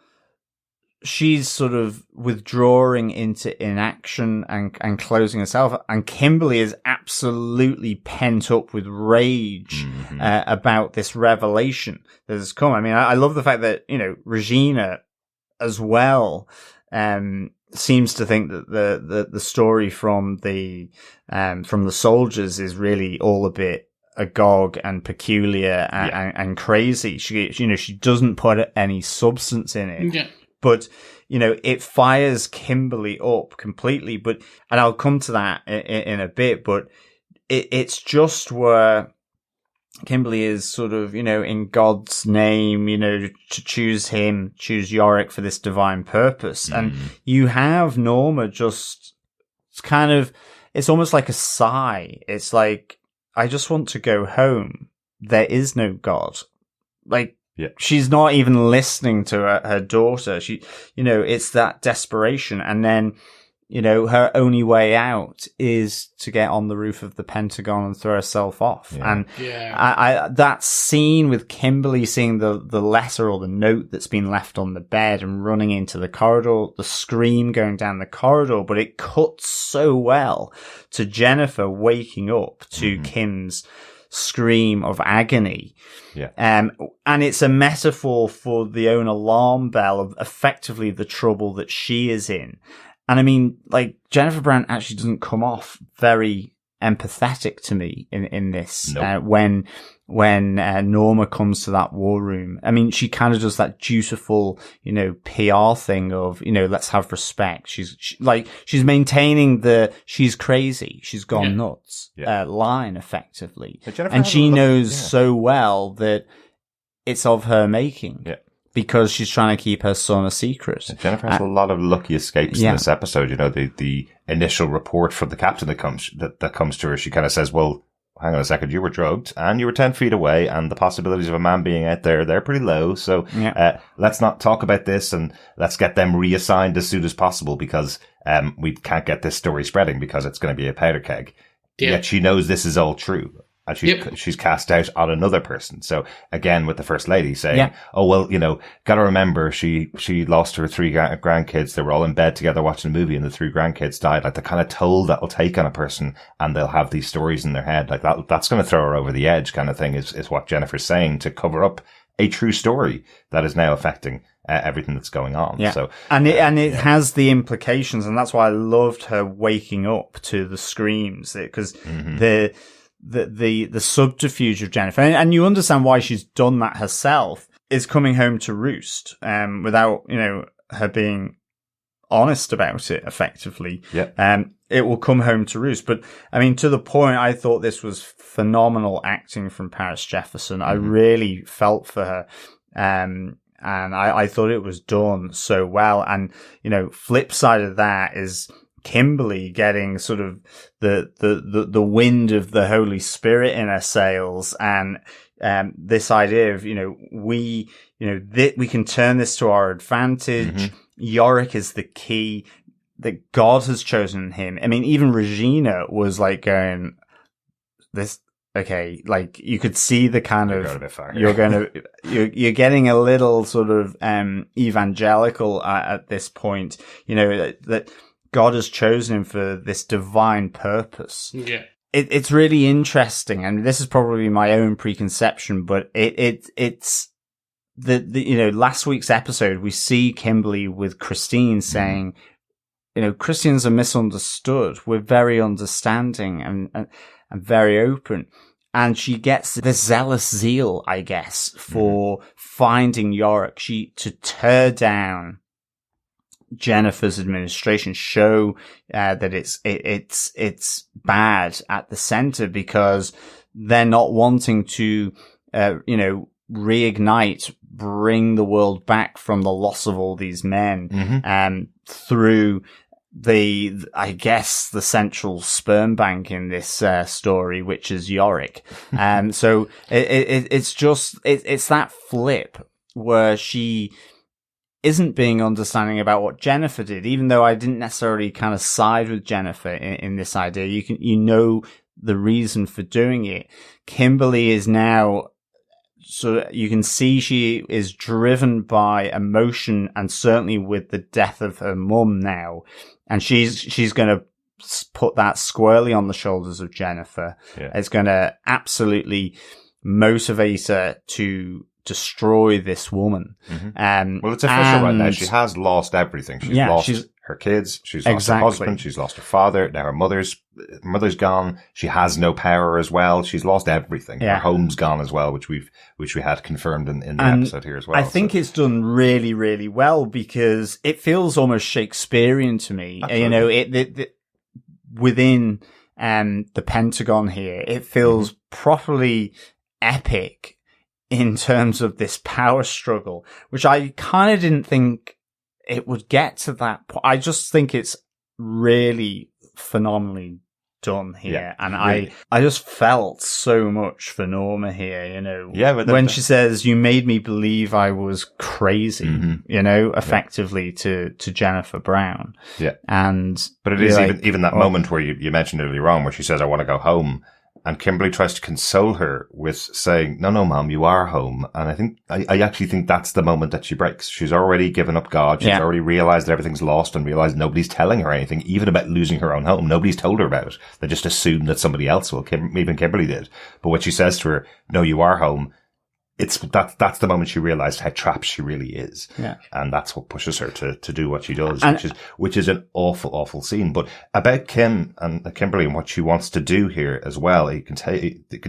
she's sort of withdrawing into inaction and closing herself. And Kimberly is absolutely pent up with rage about this revelation that has come. I mean, I love the fact that, Regina as well seems to think that the story from the soldiers is really all a bit agog and peculiar and crazy. She doesn't put any substance in it. Yeah. But, it fires Kimberly up completely. And I'll come to that in a bit, but it's just where Kimberly is sort of, in God's name, to choose Yorick for this divine purpose. And you have Norma just kind of, it's almost like a sigh. It's like, I just want to go home. There is no God. Like, she's not even listening to her daughter. She, it's that desperation. And then, her only way out is to get on the roof of the Pentagon and throw herself off. Yeah. And that scene with Kimberly seeing the letter or the note that's been left on the bed and running into the corridor, the scream going down the corridor, but it cuts so well to Jennifer waking up to Kim's scream of agony. And it's a metaphor for the own alarm bell of effectively the trouble that she is in. And I mean, like, Jennifer Brown actually doesn't come off very empathetic to me in this. Nope. When Norma comes to that war room, I mean, she kind of does that dutiful, PR thing of, let's have respect. She's maintaining she's crazy, she's gone nuts, line effectively. And she knows so well that it's of her making. Yeah. Because she's trying to keep her son a secret. Jennifer has a lot of lucky escapes in this episode. The initial report from the captain that comes to her, she kind of says, well, hang on a second, you were drugged and you were 10 feet away, and the possibilities of a man being out there, they're pretty low. So let's not talk about this, and let's get them reassigned as soon as possible, because we can't get this story spreading because it's going to be a powder keg. Yeah. Yet she knows this is all true. And she's cast out on another person. So again, with the First Lady saying, oh, well, gotta remember she lost her 3 grandkids. They were all in bed together watching a movie, and the 3 grandkids died. Like, the kind of toll that will take on a person, and they'll have these stories in their head. Like, that's going to throw her over the edge, kind of thing is what Jennifer's saying, to cover up a true story that is now affecting everything that's going on. Yeah. So, it has the implications. And that's why I loved her waking up to the screams, because the subterfuge of Jennifer, and you understand why she's done that herself, is coming home to roost, without, her being honest about it effectively, Yeah. it will come home to roost. But I mean, to the point, I thought this was phenomenal acting from Paris Jefferson. I really felt for her. And I thought it was done so well. And, you know, flip side of that is Kimberly getting sort of the wind of the Holy Spirit in her sails. And, this idea of, you know, we can turn this to our advantage. Yorick is the key, that God has chosen him. I mean, even Regina was like going, okay, like you could see the kind You're of, going a bit far here. you're getting a little sort of, evangelical at this point, you know, that God has chosen him for this divine purpose. Yeah. It's really interesting. And this is probably my own preconception, but it's the, you know, last week's episode, we see Kimberly with Christine saying, you know, Christians are misunderstood. We're very understanding and very open. And she gets this zealous zeal, I guess, for finding Yorick. To tear down Jennifer's administration, show that it's bad at the center, because they're not wanting to, you know, reignite, bring the world back from the loss of all these men, through I guess the central sperm bank in this story, which is Yorick. So it's that flip where she isn't being understanding about what Jennifer did, even though I didn't necessarily kind of side with Jennifer in this idea. You know the reason for doing it. Kimberly is now, so you can see she is driven by emotion, and certainly with the death of her mum now. And she's going to put that squarely on the shoulders of Jennifer. Yeah. It's going to absolutely motivate her to destroy this woman. Well, it's official right now. She has lost everything. She's lost her kids. She's lost her husband. She's lost her father. Now her mother's gone. She has no power as well. She's lost everything. Yeah. Her home's gone as well, which we had confirmed in the episode here as well. I think it's done really, really well, because it feels almost Shakespearean to me. Absolutely. You know, it within the Pentagon here, it feels properly epic in terms of this power struggle, which I kind of didn't think it would get to that point. I just think it's really phenomenally done here. Yeah, and really. I just felt so much for Norma here, you know. Yeah, but when she says, "You made me believe I was crazy," you know, effectively to Jennifer Brown. Yeah. But it is even that moment where you mentioned earlier on, where she says, "I want to go home." And Kimberly tries to console her with saying, no, Mom, you are home. And I actually think that's the moment that she breaks. She's already given up God. She's already realized that everything's lost, and realized nobody's telling her anything, even about losing her own home. Nobody's told her about it. They just assumed that somebody else will. Even Kimberly did. But when she says to her, no, you are home, that's the moment she realized how trapped she really is. Yeah. And that's what pushes her to do what she does, which is an awful, awful scene. But about Kim and Kimberly and what she wants to do here as well, you can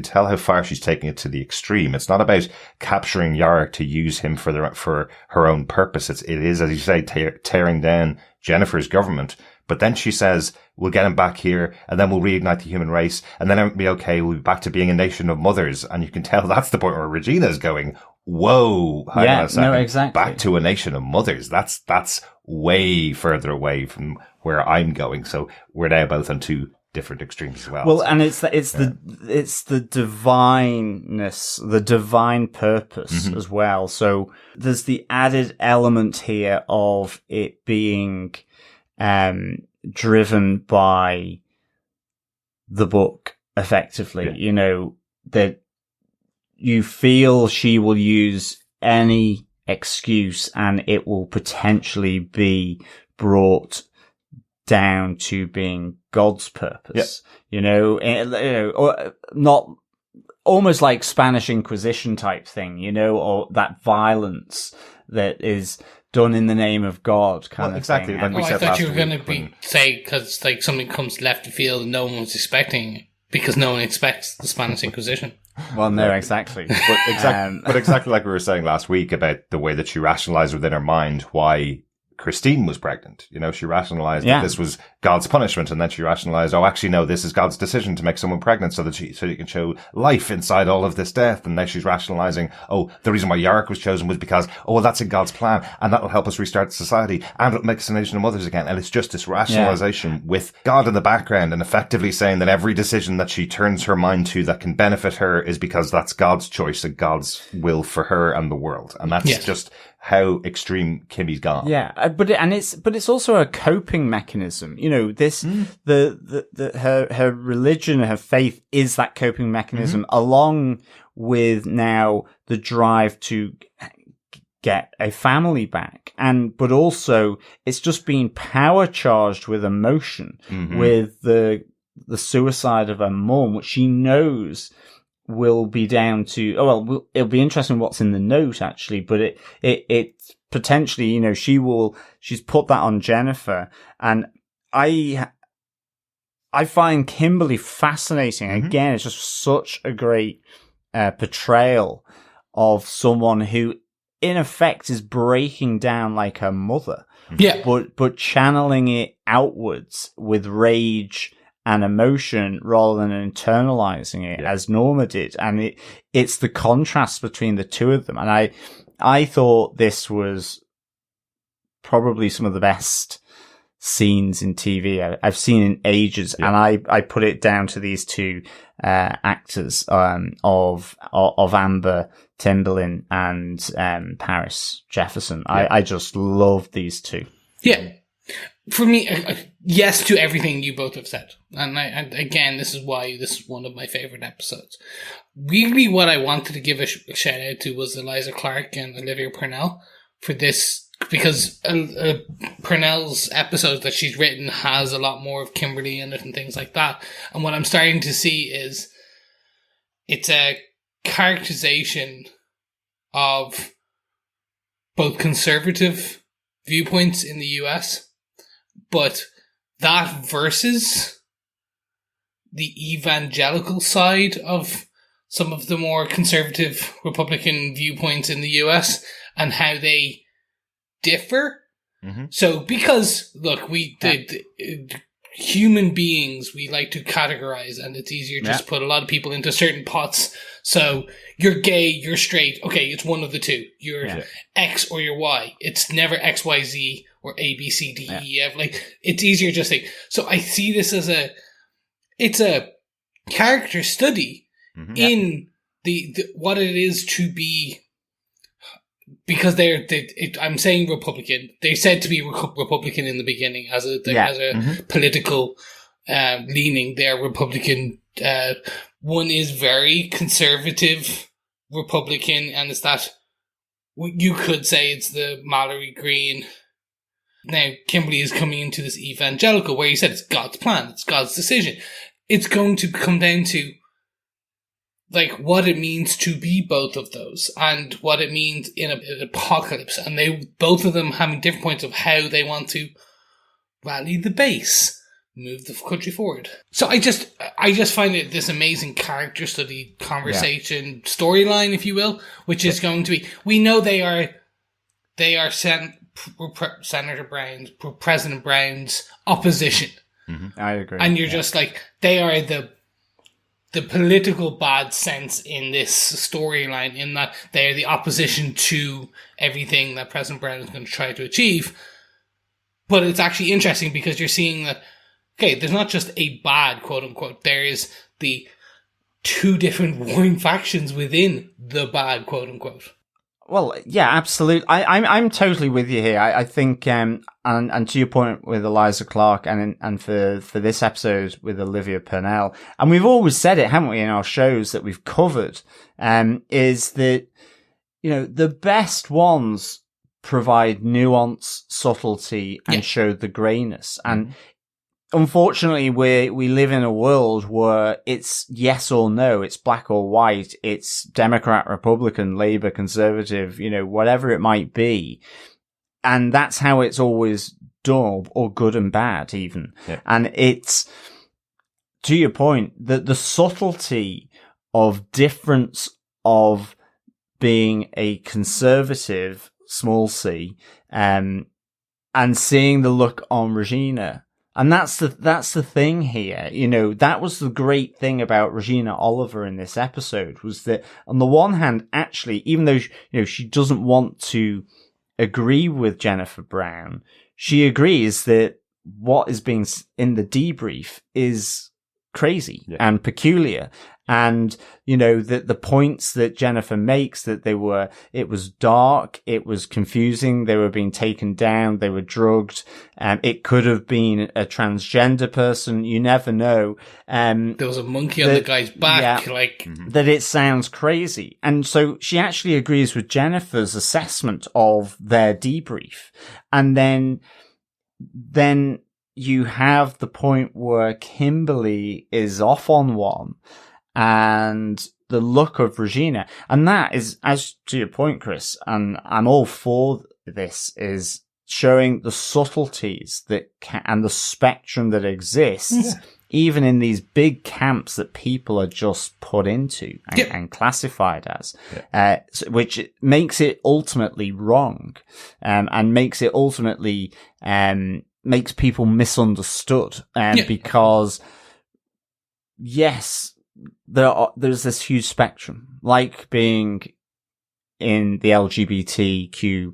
tell how far she's taking it to the extreme. It's not about capturing Yorick to use him for her own purpose. It is, as you say, tearing down Jennifer's government. But then she says, we'll get him back here, and then we'll reignite the human race, and then it'll be okay. We'll be back to being a nation of mothers. And you can tell that's the point where Regina's going, whoa, hang on a second. No, exactly. Back to a nation of mothers. That's way further away from where I'm going. So we're now both on two different extremes as well. Well, and it's the divineness, the divine purpose as well. So there's the added element here of it being driven by the book, effectively. You know, that you feel she will use any excuse and it will potentially be brought down to being God's purpose. You know, or not almost like Spanish Inquisition type thing, you know, or that violence that is done in the name of God kind of thing. Like we I said thought last you were going to week say, because like something comes left the field and no one was expecting, because no one expects the Spanish Inquisition. Well, no, exactly. But exactly like we were saying last week about the way that she rationalized within her mind why Christine was pregnant. You know, she rationalized that this was God's punishment, and then she rationalized, oh, actually, no, this is God's decision to make someone pregnant so you can show life inside all of this death. And now she's rationalizing, oh, the reason why Yarick was chosen was because, oh, well, that's in God's plan, and that will help us restart society, and it'll make us a nation of mothers again. And it's just this rationalization with God in the background, and effectively saying that every decision that she turns her mind to that can benefit her is because that's God's choice and God's will for her and the world. And that's just how extreme Kimmy's gone. Yeah, but it's also a coping mechanism. You know, this her religion, her faith is that coping mechanism, along with now the drive to get a family back, but also it's just being power charged with emotion, with the suicide of her mum, which she knows will be down to, it'll be interesting what's in the note actually, but it potentially, you know, she's put that on Jennifer, and I find Kimberly fascinating. Again, it's just such a great portrayal of someone who in effect is breaking down like her mother, but channeling it outwards with rage and emotion rather than internalizing it as Norma did. And it's the contrast between the two of them. And I thought this was probably some of the best scenes in TV I've seen in ages. And I put it down to these two actors of Amber Timberlin and Paris Jefferson. I just love these two. Yeah. For me, yes to everything you both have said. And again, this is why this is one of my favorite episodes. Really, what I wanted to give a shout out to was Eliza Clark and Olivia Purnell for this, because Purnell's episodes that she's written has a lot more of Kimberly in it and things like that. And what I'm starting to see is it's a characterization of both conservative viewpoints in the US, but that versus the evangelical side of some of the more conservative Republican viewpoints in the US and how they differ. So, because, look, the human beings, we like to categorize, and it's easier just to put a lot of people into certain pots. So, you're gay, you're straight, okay, it's one of the two. You're X or you're Y. It's never X, Y, Z or A, B, C, D, E, F. Like, it's easier just to... So, I see this as it's a character study in the what it is to be... Because I'm saying Republican. They said to be Republican in the beginning as a political leaning. They're Republican. One is very conservative Republican, and it's that you could say it's the Mallory Green. Now Kimberly is coming into this evangelical, where you said it's God's plan, it's God's decision. It's going to come down to like what it means to be both of those, and what it means in an apocalypse, and they both of them having different points of how they want to rally the base, move the country forward. So I just find it this amazing character study, conversation, storyline, if you will, which is going to be. We know they are Senator Brown's, President Brown's opposition. I agree, and you're just like they are the political bad sense in this storyline, in that they're the opposition to everything that President Brown is going to try to achieve. But it's actually interesting because you're seeing that, okay, there's not just a bad, quote unquote, there is the two different warring factions within the bad, quote unquote. Well, yeah, absolutely. I'm totally with you here. I think, and to your point with Eliza Clark, and for this episode with Olivia Purnell, and we've always said it, haven't we, in our shows that we've covered, is that, you know, the best ones provide nuance, subtlety, and show the greyness. And unfortunately, we live in a world where it's yes or no, it's black or white, it's Democrat, Republican, Labour, Conservative, you know, whatever it might be. And that's how it's always done, or good and bad even. Yeah. And it's, to your point, that the subtlety of difference of being a conservative, small c, and seeing the look on Regina. And that's the thing here. You know, that was the great thing about Regina Oliver in this episode, was that on the one hand, actually, even though, she doesn't want to agree with Jennifer Brown, she agrees that what is being in the debrief is crazy and peculiar. And, that the points that Jennifer makes, that it was dark, it was confusing, they were being taken down, they were drugged, it could have been a transgender person, you never know. There was a monkey on the guy's back, that it sounds crazy. And so she actually agrees with Jennifer's assessment of their debrief. And then you have the point where Kimberly is off on one, and the look of Regina. And that is, as to your point, Chris, and I'm all for this, is showing the subtleties and the spectrum that exists, even in these big camps that people are just put into and classified as, which makes it ultimately wrong, and makes it ultimately, makes people misunderstood, because yes, there's this huge spectrum, like being in the LGBTQI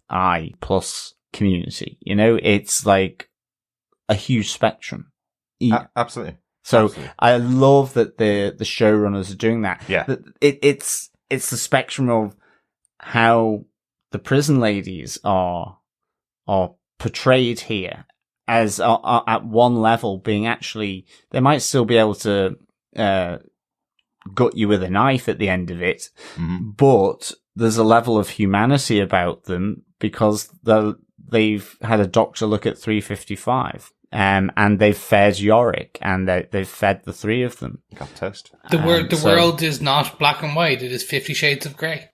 plus community. It's like a huge spectrum. Absolutely. So absolutely. I love that the showrunners are doing that. Yeah. It's the spectrum of how the prison ladies are portrayed here as at one level being actually, they might still be able to gut you with a knife at the end of it, but there's a level of humanity about them because they've had a doctor look at 355, and they've fed Yorick, and they've fed the three of them. Got toast. The world is not black and white; it is 50 Shades of Grey.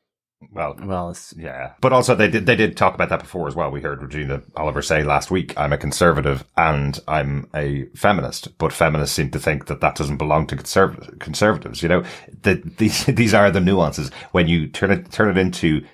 Well, yeah. But also they did talk about that before as well. We heard Regina Oliver say last week, I'm a conservative and I'm a feminist, but feminists seem to think that doesn't belong to conservatives. These are the nuances. When you turn it into,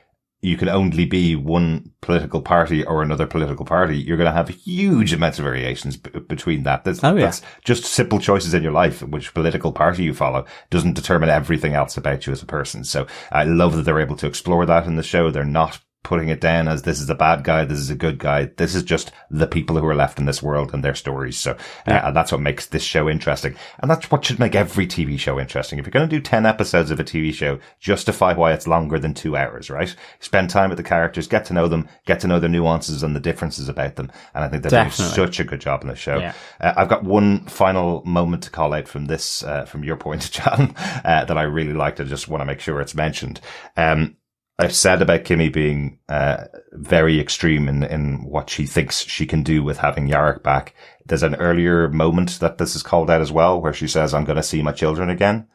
you can only be one political party or another political party, you're going to have huge amounts of variations between that. That's just simple choices in your life. Which political party you follow doesn't determine everything else about you as a person. So I love that they're able to explore that in the show. They're not putting it down as this is a bad guy, this is a good guy. This is just the people who are left in this world and their stories. So and that's what makes this show interesting. And that's what should make every TV show interesting. If you're going to do 10 episodes of a TV show, justify why it's longer than 2 hours, right? Spend time with the characters, get to know them, get to know the nuances and the differences about them. And I think they're doing such a good job in the show. Yeah. I've got one final moment to call out from this, from your point, John, that I really liked. I just want to make sure it's mentioned. I've said about Kimmy being very extreme in what she thinks she can do with having Yorick back. There's an earlier moment that this is called out as well, where she says, I'm going to see my children again.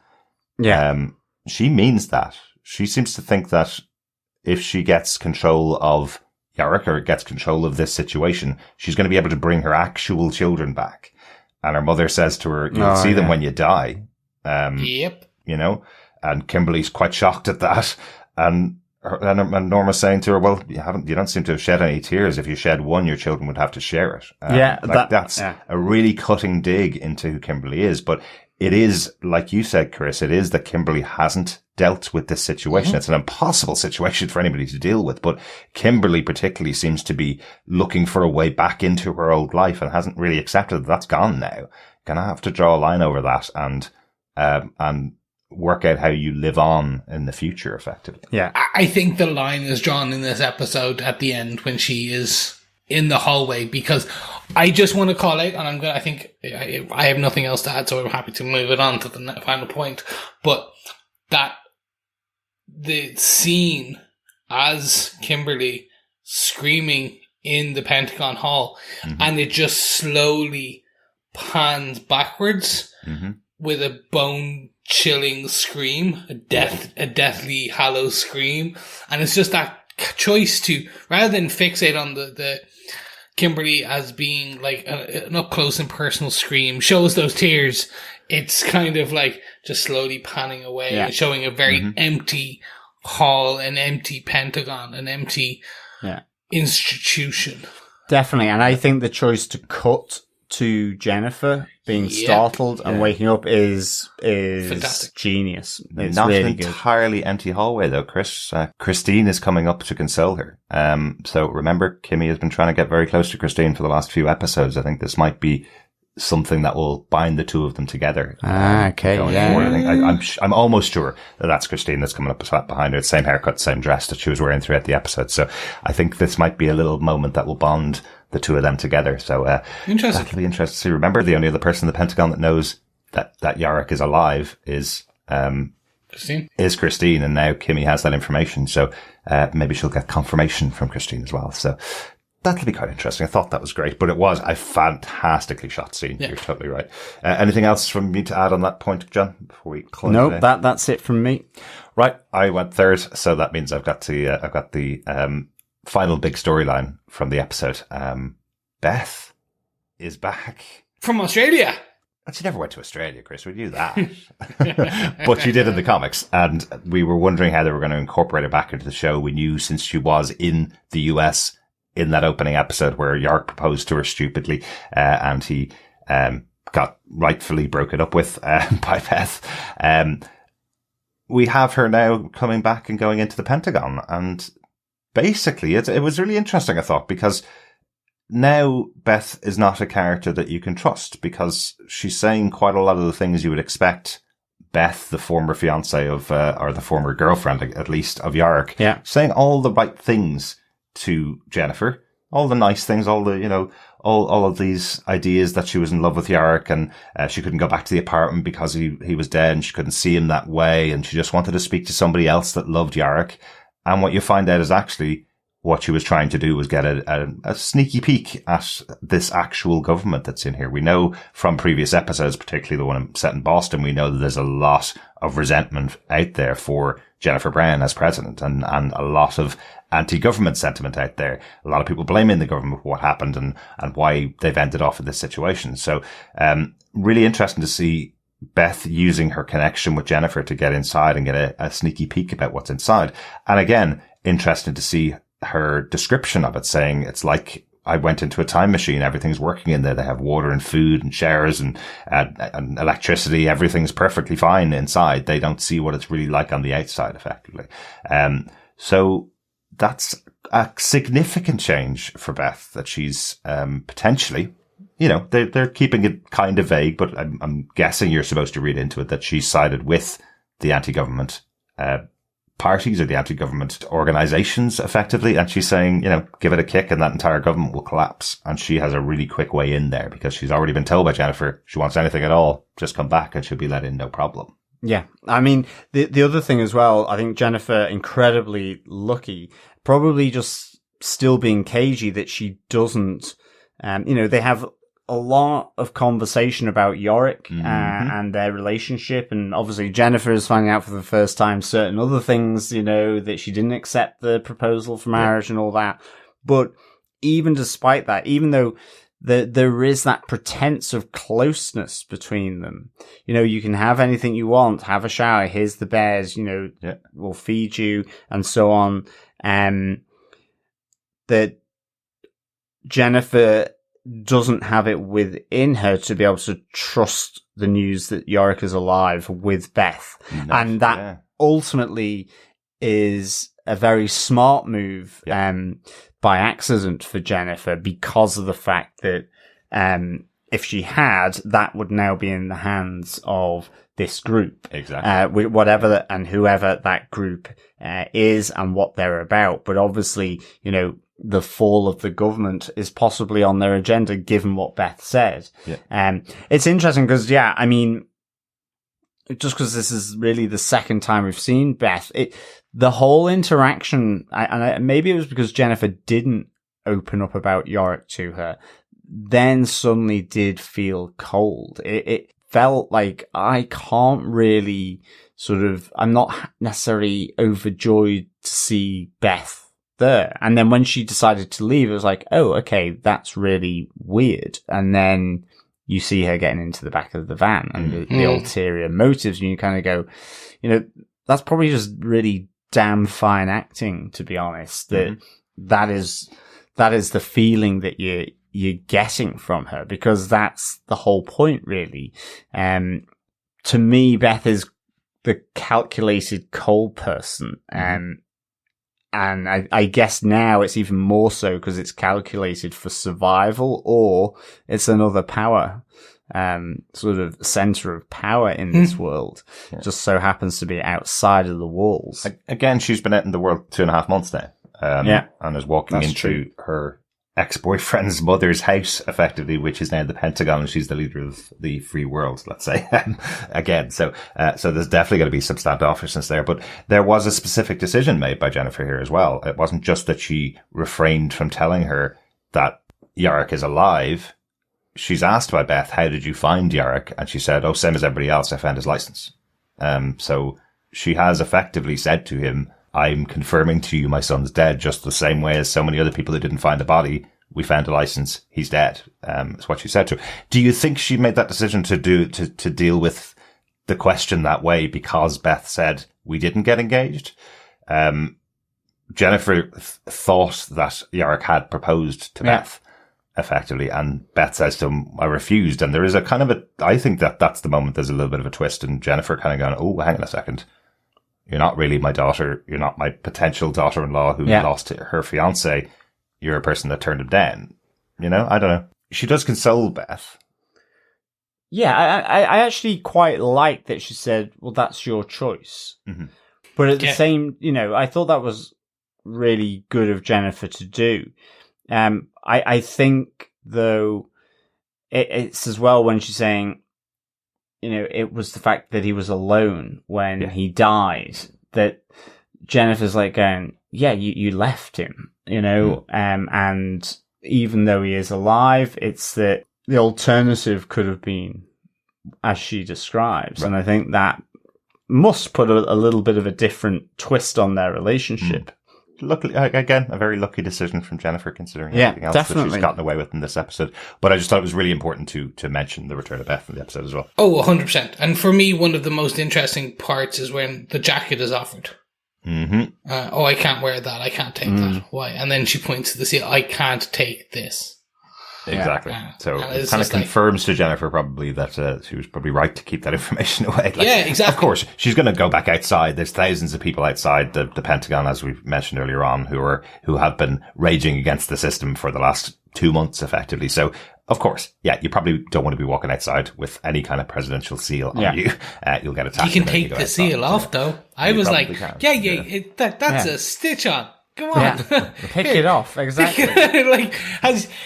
Yeah. She means that. She seems to think that if she gets control of Yorick or gets control of this situation, she's going to be able to bring her actual children back. And her mother says to her, you'll see them when you die. Yep. And Kimberly's quite shocked at that. And Norma's saying to her, well, you don't seem to have shed any tears. If you shed one, your children would have to share it. That's a really cutting dig into who Kimberly is. But it is, like you said, Chris, it is that Kimberly hasn't dealt with this situation. Mm-hmm. It's an impossible situation for anybody to deal with. But Kimberly particularly seems to be looking for a way back into her old life and hasn't really accepted that that's gone now. Gonna have to draw a line over that and work out how you live on in the future effectively. Yeah. I think the line is drawn in this episode at the end when she is in the hallway, because I just want to call out, and I think I have nothing else to add, so I'm happy to move it on to the final point, but that the scene as Kimberly screaming in the Pentagon Hall, and it just slowly pans backwards with a bone-chilling scream, a deathly hollow scream, and it's just that choice to, rather than fixate on the Kimberly as being like an up-close and personal scream, shows those tears, it's kind of like just slowly panning away and showing a very empty hall, an empty Pentagon, an empty institution. Definitely. And I think the choice to cut to Jennifer being startled and waking up is Fantastic. genius. It's Not really an good. entirely empty hallway though, Chris. Christine is coming up to console her. So remember, Kimmy has been trying to get very close to Christine for the last few episodes. I think this might be something that will bind the two of them together. Okay, going yeah. forward. I think I'm almost sure that that's Christine that's coming up behind her. Same haircut, same dress that she was wearing throughout the episode. So I think this might be a little moment that will bond the two of them together. So Interesting. that'll be interesting to see. Remember, the only other person in the Pentagon that knows that Yarick is alive is Christine, and now Kimmy has that information. So maybe she'll get confirmation from Christine as well. So that'll be quite interesting. I thought that was great, but it was a fantastically shot scene. Yeah. You're totally right. Anything else from me to add on that point, John, before we close? No, that's it from me. Right. I went third. So that means I've got the final big storyline from the episode. Beth is back. From Australia. She never went to Australia, Chris. We knew that. But she did in the comics. And we were wondering how they were going to incorporate her back into the show. We knew since she was in the US in that opening episode where Yarick proposed to her stupidly, and he got rightfully broken up with by Beth. We have her now coming back and going into the Pentagon. And basically, it was really interesting, I thought, because now Beth is not a character that you can trust, because she's saying quite a lot of the things you would expect Beth, the former fiance of, or the former girlfriend, at least, of Yarick, saying all the right things to Jennifer, all the nice things, all the, all of these ideas that she was in love with Yarick, and she couldn't go back to the apartment because he was dead and she couldn't see him that way, and she just wanted to speak to somebody else that loved Yarick. And what you find out is actually what she was trying to do was get a sneaky peek at this actual government that's in here. We know from previous episodes, particularly the one set in Boston, we know that there's a lot of resentment out there for Jennifer Brown as president, and a lot of anti-government sentiment out there. A lot of people blaming the government for what happened and why they've ended off in this situation. So, really interesting to see Beth using her connection with Jennifer to get inside and get a sneaky peek about what's inside. And again, interesting to see her description of it, saying it's like I went into a time machine. Everything's working in there. They have water and food and showers and electricity. Everything's perfectly fine inside. They don't see what it's really like on the outside, effectively. So that's a significant change for Beth, that she's potentially, they're keeping it kind of vague, but I'm guessing you're supposed to read into it that she sided with the anti-government parties or the anti-government organizations, effectively, and she's saying, give it a kick and that entire government will collapse. And she has a really quick way in there because she's already been told by Jennifer she wants anything at all, just come back and she'll be let in, no problem. Yeah. I mean, the other thing as well, I think Jennifer, incredibly lucky, probably just still being cagey that she doesn't, they have a lot of conversation about Yarick and their relationship, and obviously Jennifer is finding out for the first time certain other things, that she didn't accept the proposal for marriage and all that. But even despite that, even though there is that pretense of closeness between them, you can have anything you want, have a shower, here's the bears, we'll feed you, and so on. That Jennifer doesn't have it within her to be able to trust the news that Yarick is alive with Beth. And that ultimately is a very smart move by accident for Jennifer, because of the fact that if she had, that would now be in the hands of this group. Exactly. Whatever and whoever that group is and what they're about. But obviously, the fall of the government is possibly on their agenda, given what Beth said. It's interesting because, just because this is really the second time we've seen Beth, the whole interaction, and maybe it was because Jennifer didn't open up about Yarick to her, then suddenly did feel cold. It felt like I can't really I'm not necessarily overjoyed to see Beth there. And then when she decided to leave, it was like, oh, okay, that's really weird. And then you see her getting into the back of the van and the ulterior motives, and you kind of go, that's probably just really damn fine acting, to be honest. That is that is the feeling that you're getting from her, because that's the whole point, really. To me, Beth is the calculated cold person. And I guess now it's even more so because it's calculated for survival, or it's another power, sort of center of power in this world. Yeah. Just so happens to be outside of the walls. Again, she's been out in the world 2.5 months now. And is walking into her ex-boyfriend's mother's house, effectively, which is now the Pentagon, and she's the leader of the free world, let's say. Again, so there's definitely going to be some standoffishness there, but there was a specific decision made by Jennifer here as well. It wasn't just that she refrained from telling her that Yarick is alive. She's asked by Beth, how did you find Yarick? And she said, oh, same as everybody else, I found his license. So she has effectively said to him, I'm confirming to you my son's dead, just the same way as so many other people who didn't find the body. We found a license. He's dead. That's what she said to him. Do you think she made that decision to deal with the question that way because Beth said we didn't get engaged? Jennifer thought that Yarick had proposed to Beth, effectively, and Beth says to him, I refused. And there is a kind of I think that's the moment there's a little bit of a twist, and Jennifer kind of going, oh, hang on a second. You're not really my daughter. You're not my potential daughter-in-law who lost her fiance. You're a person that turned him down. You know, I don't know. She does console Beth. Yeah, I actually quite like that she said, well, that's your choice. Mm-hmm. But at the same, I thought that was really good of Jennifer to do. I think, though, it's as well when she's saying, it was the fact that he was alone when he died that Jennifer's like going, yeah, you left him, and even though he is alive, it's that the alternative could have been as she describes. Right. And I think that must put a little bit of a different twist on their relationship. Luckily, again, a very lucky decision from Jennifer, considering everything else that she's gotten away with in this episode. But I just thought it was really important to mention the return of Beth in the episode as well. Oh, 100%. And for me, one of the most interesting parts is when the jacket is offered. Mm-hmm. I can't wear that. I can't take that. Why? And then she points to the seal. I can't take this. Exactly. So it kind of confirms to Jennifer probably that she was probably right to keep that information away. Exactly. Of course, she's going to go back outside. There's thousands of people outside the Pentagon, as we mentioned earlier on, who have been raging against the system for the last 2 months, effectively. So, of course, you probably don't want to be walking outside with any kind of presidential seal on you. You'll get attacked. You can take the seal off, though. I was like, that's a stitch on. Come on. Yeah. Pick it off. Exactly.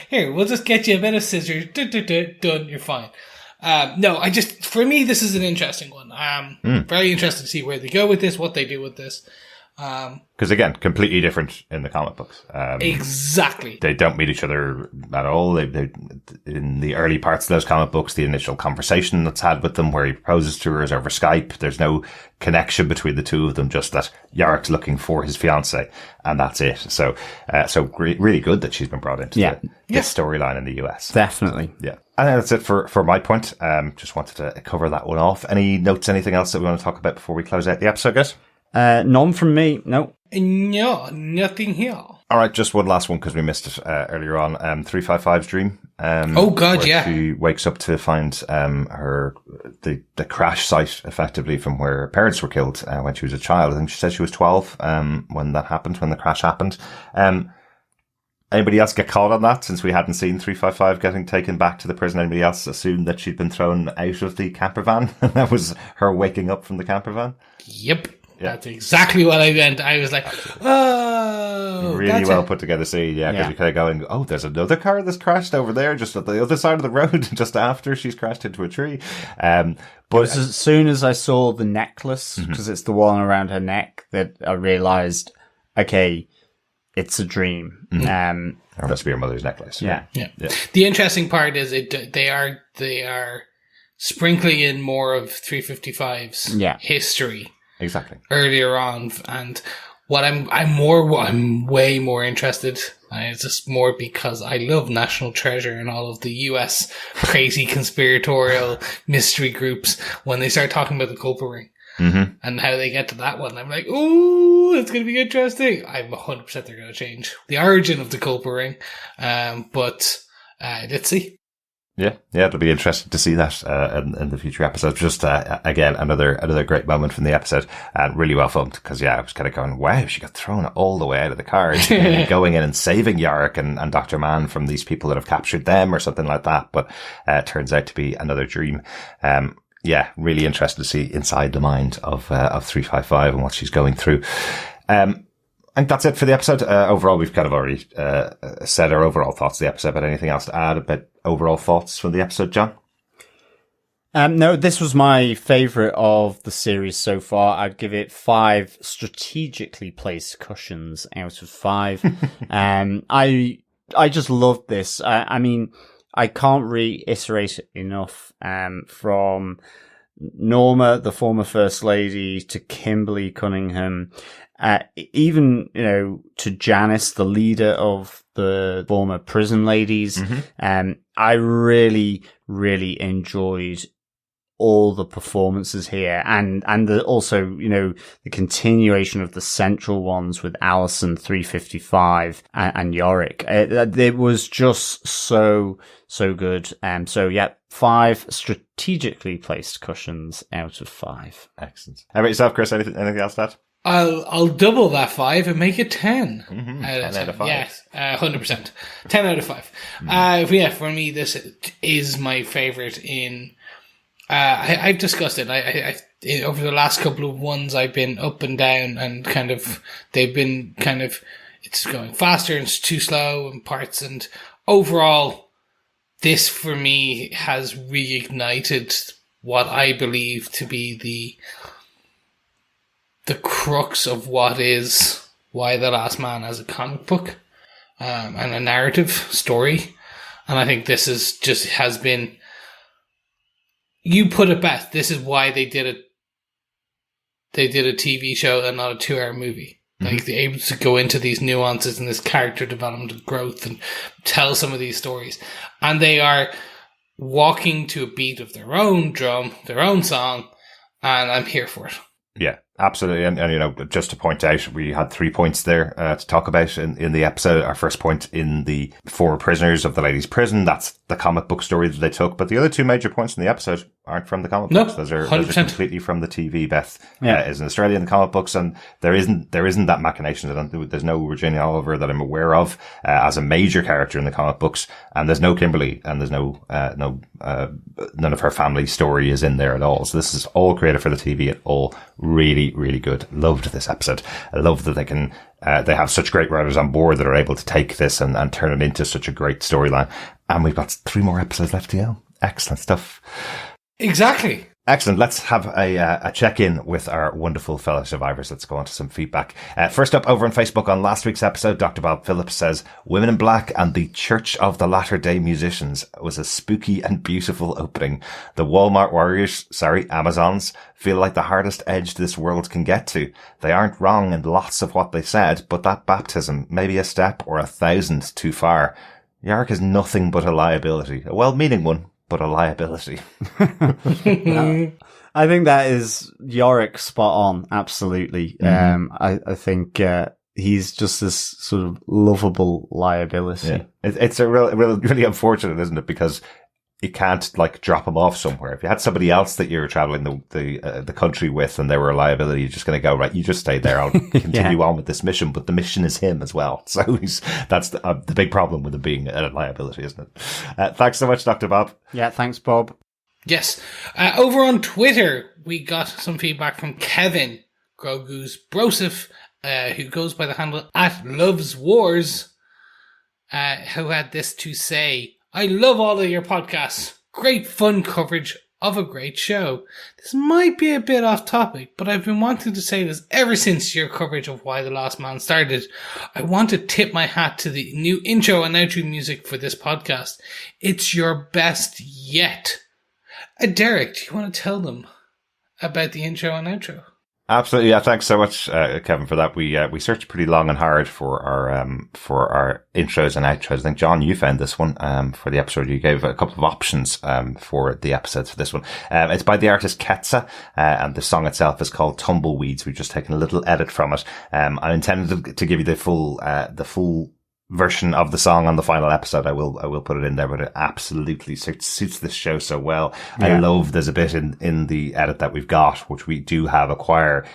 Here, we'll just get you a bit of scissors. Done. You're fine. For me, this is an interesting one. Very interested to see where they go with this, what they do with this. Because again, completely different in the comic books. Exactly. They don't meet each other at all. They in the early parts of those comic books, the initial conversation that's had with them where he proposes to her is over Skype. There's no connection between the two of them, just that Yarick's looking for his fiance, and that's it. So really good that she's been brought into this storyline in the US. Definitely. Yeah. I think that's it for my point. Just wanted to cover that one off. Any notes, anything else that we want to talk about before we close out the episode, guys? None from me. No. No, nothing here. All right, just one last one because we missed it earlier on. 355's dream. Oh God, yeah. She wakes up to find the crash site effectively from where her parents were killed when she was a child. I think she said she was 12 when that happened, when the crash happened. Anybody else get caught on that since we hadn't seen 355 getting taken back to the prison? Anybody else assumed that she'd been thrown out of the camper van? That was her waking up from the camper van? Yep. Yeah. That's exactly what I meant. I was like, oh. Really well put together scene, because you're kind of going, oh, there's another car that's crashed over there, just at the other side of the road, just after she's crashed into a tree. But as soon as I saw the necklace, because it's the one around her neck, that I realized, okay, it's a dream. Or must be her mother's necklace. Yeah. The interesting part is they are sprinkling in more of 355's history. Exactly. Earlier on, and what I'm way more interested. It's just more because I love National Treasure and all of the US crazy conspiratorial mystery groups when they start talking about the Culper ring. and how they get to that one. I'm like, ooh, it's going to be interesting. I'm 100% they're going to change the origin of the Culper ring. But let's see. Yeah, it'll be interesting to see that in the future episodes. Just again, another great moment from the episode, and really well filmed. Because I was kind of going, wow, she got thrown all the way out of the car, going in and saving Yorick and Dr. Mann from these people that have captured them or something like that. But it turns out to be another dream. Really interested to see inside the mind of 355 and what she's going through. I think that's it for the episode. Overall, we've kind of already said our overall thoughts of the episode, but anything else to add about overall thoughts from the episode, John? No, this was my favourite of the series so far. I'd give it 5 strategically placed cushions out of 5. I just loved this. I mean, I can't reiterate it enough, from Norma, the former First Lady, to Kimberly Cunningham, even, to Janice, the leader of the former prison ladies. I really, really enjoyed all the performances here, and also, the continuation of the central ones with Allison, 355, and Yorick. It was just so good. 5 strategically placed cushions out of 5. Excellent. How about yourself, Chris? Anything else to add? I'll double that 5 and make it 10. 10 out of 5. Yes, 100%. 10 out of 5. For me, this is my favorite in... I've discussed it. I over the last couple of ones, I've been up and down, and they've been it's going faster and it's too slow in parts, and overall, this for me has reignited what I believe to be the crux of what is Y: The Last Man as a comic book, and a narrative story. And I think this has been, you put it best, this is why they did it. They did a TV show and not a 2-hour movie. Like, they're able to go into these nuances and this character development and growth and tell some of these stories. And they are walking to a beat of their own drum, their own song, and I'm here for it. Yeah, absolutely. And just to point out, we had 3 points there to talk about in the episode. Our first point in the 4 prisoners of the ladies' prison. That's the comic book story that they took. But the other 2 major points in the episode aren't from the comic books. Those are completely from the TV. Beth is an Australian comic books, and there isn't that machination. There's no Virginia Oliver that I'm aware of as a major character in the comic books, and there's no Kimberly, and there's none of her family story is in there at all. So this is all created for the TV, and all really, really good. Loved this episode. I love that they have such great writers on board that are able to take this and turn it into such a great storyline. And we've got 3 more episodes left to go. Excellent stuff. Exactly. Excellent. Let's have a check-in with our wonderful fellow survivors. Let's go on to some feedback. First up, over on Facebook on last week's episode, Dr. Bob Phillips says, Women in Black and the Church of the Latter-day Musicians was a spooky and beautiful opening. The Walmart warriors, Amazons, feel like the hardest edge this world can get to. They aren't wrong in lots of what they said, but that baptism, maybe a step or 1,000 too far. Yorick is nothing but a liability. A well-meaning one, but a liability. I think that is Yorick spot on. Absolutely. I think he's just this sort of lovable liability. Yeah. It's a really unfortunate, isn't it? Because you can't drop him off somewhere. If you had somebody else that you were traveling the country with and they were a liability, you're just going to go, right, you just stay there. I'll continue on with this mission. But the mission is him as well. So that's the big problem with him being a liability, isn't it? Thanks so much, Dr. Bob. Yeah, thanks, Bob. Yes. Over on Twitter, we got some feedback from Kevin Grogu's Broseph, who goes by the handle @LovesWars, who had this to say: I love all of your podcasts. Great fun coverage of a great show. This might be a bit off topic, but I've been wanting to say this ever since your coverage of Y: The Last Man started. I want to tip my hat to the new intro and outro music for this podcast. It's your best yet. Derek, do you want to tell them about the intro and outro? Absolutely, yeah. Thanks so much, Kevin, for that. We searched pretty long and hard for our intros and outros. I think, John, you found this one for the episode. You gave a couple of options for the episodes for this one. It's by the artist Ketsa, and the song itself is called Tumbleweeds. We've just taken a little edit from it. I intended to give you the full version of the song on the final episode. I will put it in there, but it absolutely suits this show so well. Yeah. I love there's a bit in the edit that we've got, which we do have a choir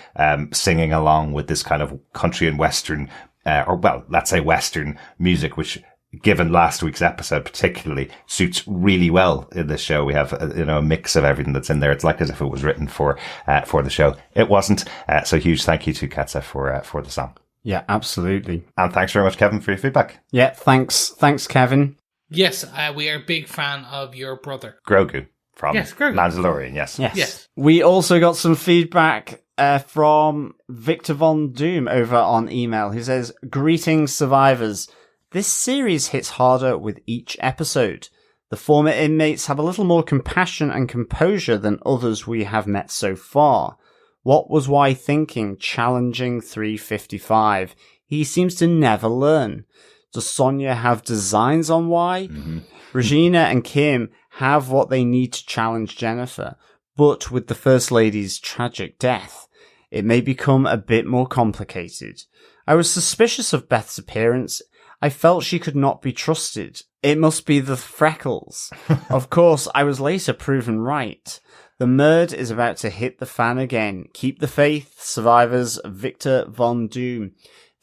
singing along with this kind of country and western, let's say western music, which, given last week's episode particularly, suits really well in this show. We have a mix of everything that's in there. It's like as if it was written for the show. It wasn't. So huge thank you to Ketsa for the song. Yeah, absolutely. And thanks very much, Kevin, for your feedback. Yeah, thanks, Kevin. Yes, we are a big fan of your brother. Grogu from Grogu. Mandalorian, yes. We also got some feedback from Victor Von Doom over on email, who says, "Greetings, survivors. This series hits harder with each episode. The former inmates have a little more compassion and composure than others we have met so far. What was Y thinking, challenging 355? He seems to never learn. Does Sonya have designs on Y? Mm-hmm. Regina and Kim have what they need to challenge Jennifer, but with the First Lady's tragic death, it may become a bit more complicated. I was suspicious of Beth's appearance. I felt she could not be trusted. It must be the freckles. Of course, I was later proven right. The Murd is about to hit the fan again. Keep the faith, survivors. Victor Von Doom."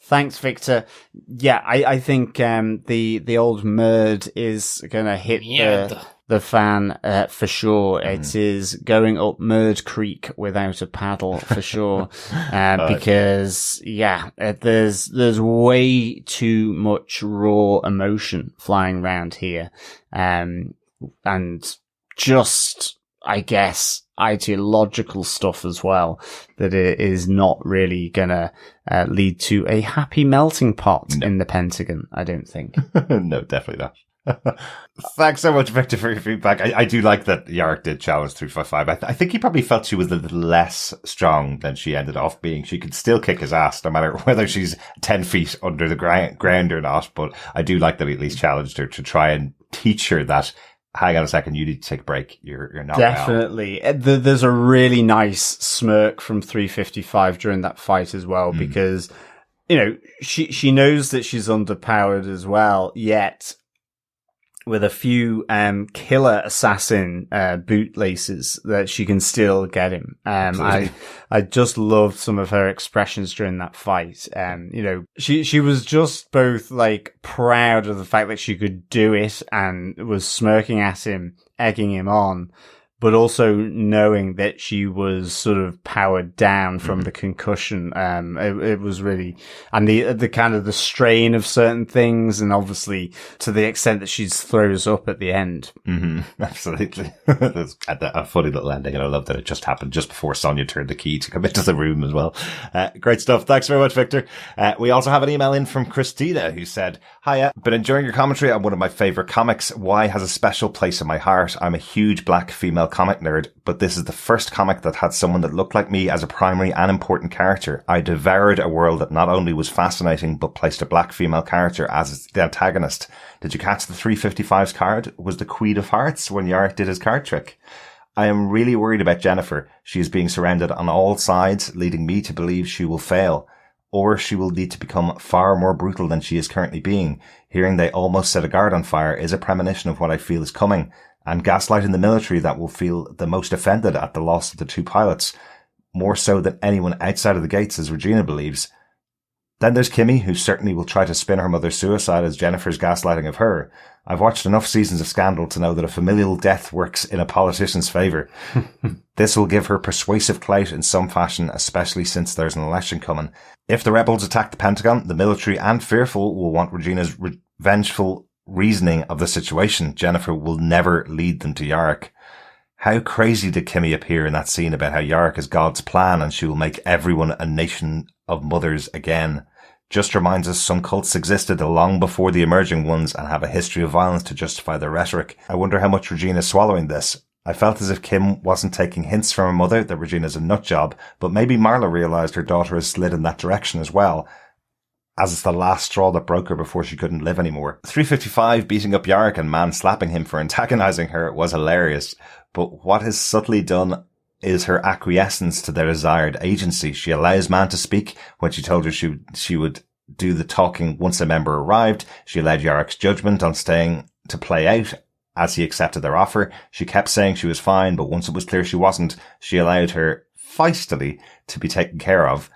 Thanks, Victor. Yeah, I think the old Murd is gonna hit the fan for sure. It is going up Murd Creek without a paddle for sure. Because there's way too much raw emotion flying around here. And just, I guess, ideological stuff as well, that it is not really gonna lead to a happy melting pot in the Pentagon, I don't think. No, definitely not. Thanks so much, Victor, for your feedback. I do like that Yarick did challenge 355. I think he probably felt she was a little less strong than she ended off being. She could still kick his ass, no matter whether she's 10 feet under the ground or not. But I do like that he at least challenged her to try and teach her that, hang on a second, you need to take a break. You're not definitely well. There's a really nice smirk from 355 during that fight as well, because, she knows that she's underpowered as well, yet with a few killer assassin bootlaces that she can still get him. I just loved some of her expressions during that fight. She was just both like proud of the fact that she could do it and was smirking at him, egging him on, but also knowing that she was sort of powered down from the concussion. It was really, and the kind of the strain of certain things, and obviously to the extent that she throws up at the end. Mm-hmm. Absolutely. That's a funny little ending, and I love that it just happened just before Sonya turned the key to come into the room as well. Great stuff. Thanks very much, Victor. We also have an email in from Christina, who said, "Hiya, been enjoying your commentary on one of my favorite comics. Y has a special place in my heart. I'm a huge black female comic nerd, but this is the first comic that had someone that looked like me as a primary and important character. I devoured a world that not only was fascinating, but placed a black female character as the antagonist. Did you catch the 355's card? Was the Queen of Hearts when Yarick did his card trick? I am really worried about Jennifer. She is being surrounded on all sides, leading me to believe she will fail. Or she will need to become far more brutal than she is currently being. Hearing they almost set a guard on fire is a premonition of what I feel is coming. And gaslighting the military that will feel the most offended at the loss of the two pilots, more so than anyone outside of the gates, as Regina believes. Then there's Kimmy, who certainly will try to spin her mother's suicide as Jennifer's gaslighting of her. I've watched enough seasons of Scandal to know that a familial death works in a politician's favour. This will give her persuasive clout in some fashion, especially since there's an election coming. If the rebels attack the Pentagon, the military and Fearful will want Regina's vengeful reasoning of the situation. Jennifer will never lead them to Yarick. How crazy did Kimmy appear in that scene about how Yarick is God's plan and she will make everyone a nation of mothers again? Just reminds us some cults existed long before the emerging ones and have a history of violence to justify their rhetoric. I wonder how much Regina is swallowing this. I felt as if Kim wasn't taking hints from her mother that Regina's a nut job, but maybe Marla realised her daughter has slid in that direction as well, as it's the last straw that broke her before she couldn't live anymore. 355 beating up Yarick and Man slapping him for antagonising her was hilarious, but what is subtly done is her acquiescence to their desired agency. She allows Man to speak when she told her she would do the talking once a member arrived. She allowed Yarick's judgment on staying to play out as he accepted their offer. She kept saying she was fine, but once it was clear she wasn't, she allowed her feistily to be taken care of,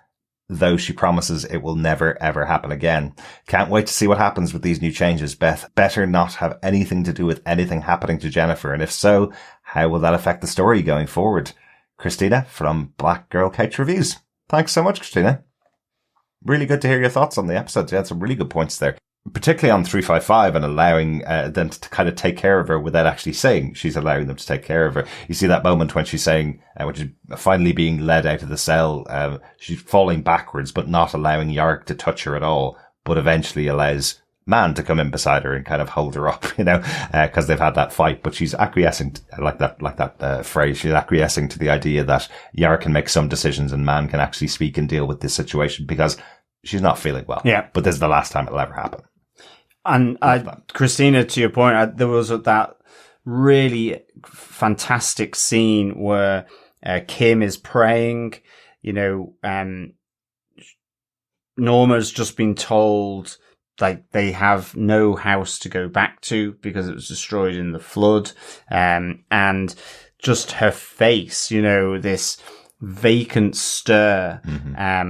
though she promises it will never ever happen again. Can't wait to see what happens with these new changes. Beth better not have anything to do with anything happening to Jennifer, and if so, how will that affect the story going forward? Christina from Black Girl Couch Reviews. Thanks so much, Christina. Really good to hear your thoughts on the episode. You had some really good points there, particularly on 355 and allowing them to kind of take care of her without actually saying she's allowing them to take care of her. You see that moment when she's saying, when she's finally being led out of the cell, she's falling backwards, but not allowing Yarick to touch her at all, but eventually allows Man to come in beside her and kind of hold her up, because they've had that fight, but she's acquiescing, like that phrase, she's acquiescing to the idea that Yarick can make some decisions and Man can actually speak and deal with this situation because she's not feeling well. Yeah. But this is the last time it'll ever happen. And Christina, to your point, there was that really fantastic scene where Kim is praying, Norma's just been told like they have no house to go back to because it was destroyed in the flood. And just her face, this vacant stare,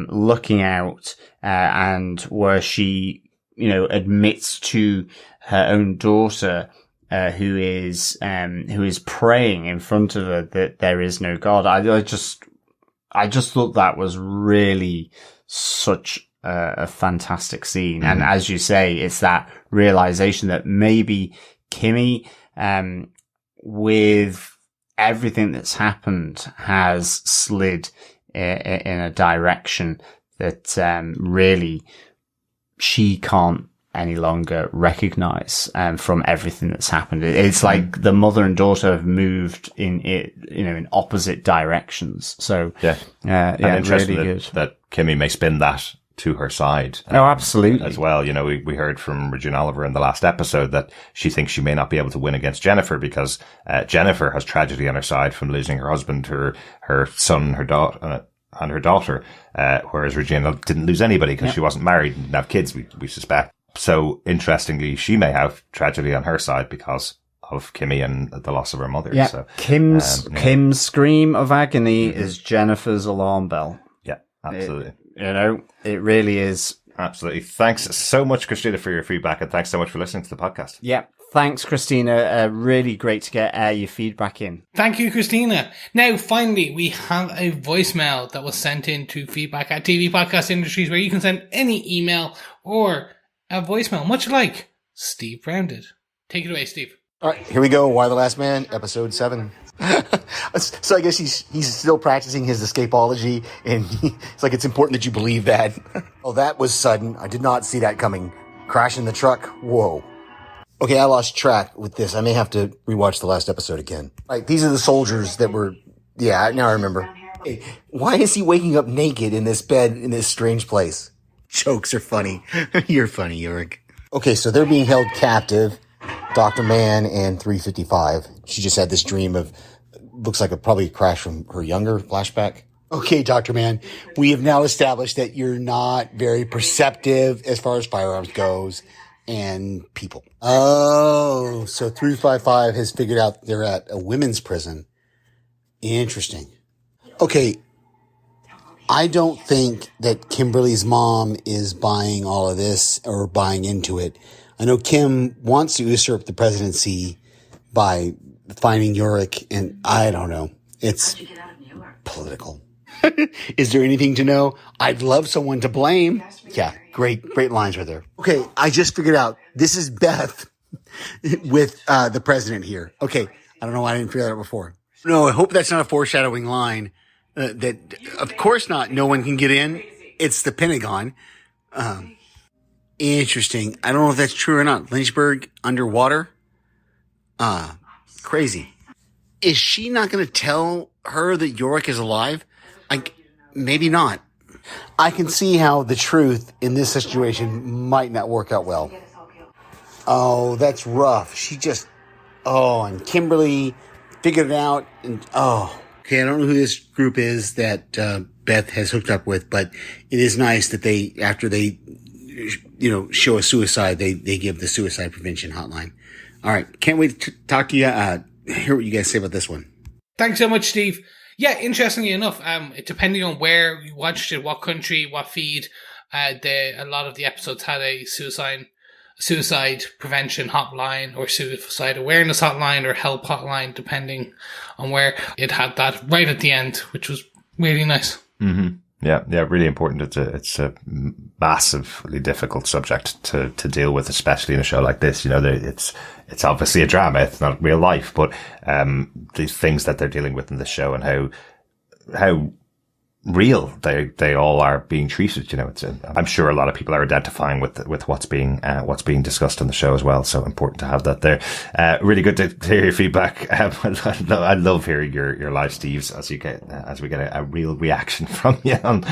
looking out, and where she, admits to her own daughter, who is praying in front of her that there is no God. I just thought that was really such a fantastic scene. And as you say, it's that realization that maybe Kimmy, with everything that's happened, has slid in a direction that really she can't any longer recognize from everything that's happened. It's like the mother and daughter have moved in opposite directions. So interesting really good that Kimmy may spin that to her side. Oh, absolutely. As well. We heard from Regina Oliver in the last episode that she thinks she may not be able to win against Jennifer because Jennifer has tragedy on her side from losing her husband, her son, her daughter, and her daughter, whereas Regina didn't lose anybody because she wasn't married and didn't have kids, we suspect. So interestingly, she may have tragedy on her side because of Kimmy and the loss of her mother. Yeah. So Kim's scream of agony is Jennifer's alarm bell. Yeah, absolutely. It really is. Absolutely. Thanks so much, Christina, for your feedback, and thanks so much for listening to the podcast. Yeah. Thanks, Christina. Really great to get your feedback in. Thank you, Christina. Now, finally, we have a voicemail that was sent in to feedback at TV Podcast Industries, where you can send any email or a voicemail, much like Steve Brown did. Take it away, Steve. All right, here we go. Why the Last Man, episode 7. So I guess he's still practicing his escapology, and it's like it's important that you believe that. Oh, that was sudden. I did not see that coming. Crashing the truck. Whoa. Okay, I lost track with this. I may have to rewatch the last episode again. Right, these are the soldiers that were... Yeah, now I remember. Hey, why is he waking up naked in this bed in this strange place? Jokes are funny. You're funny, Yorick. Okay, so they're being held captive. Dr. Mann and 355. She just had this dream of, looks like probably a crash from her younger flashback. Okay, Dr. Mann, we have now established that you're not very perceptive as far as firearms goes and people. Oh, so 355 has figured out they're at a women's prison. Interesting. Okay, I don't think that Kimberly's mom is buying all of this or buying into it. I know Kim wants to usurp the presidency by finding Yorick, and I don't know. It's political. Is there anything to know? I'd love someone to blame. Yeah, great lines right there. Okay, I just figured out this is Beth with the president here. Okay, I don't know why I didn't figure that out before. No, I hope that's not a foreshadowing line. That of course not. No one can get in. It's the Pentagon. Interesting. I don't know if that's true or not. Lynchburg underwater? Crazy. Is she not going to tell her that Yorick is alive? Maybe not. I can see how the truth in this situation might not work out well. Oh, that's rough. And Kimberly figured it out. Okay, I don't know who this group is that Beth has hooked up with, but it is nice that after they show a suicide, they give the suicide prevention hotline. All right, can't wait to talk to you. Hear what you guys say about this one. Thanks so much, Steve. Yeah, interestingly enough, depending on where you watched it, what country, what feed, a lot of the episodes had a suicide prevention hotline or suicide awareness hotline or help hotline, depending on where it had that right at the end, which was really nice. Mm-hmm. Yeah, really important. It's a massively difficult subject to deal with, especially in a show like this. It's obviously a drama. It's not real life, but these things that they're dealing with in the show and how real they all are being treated. I'm sure a lot of people are identifying with what's being discussed on the show as well. So important to have that there. Really good to hear your feedback. I love hearing your live Steves as we get a real reaction from you on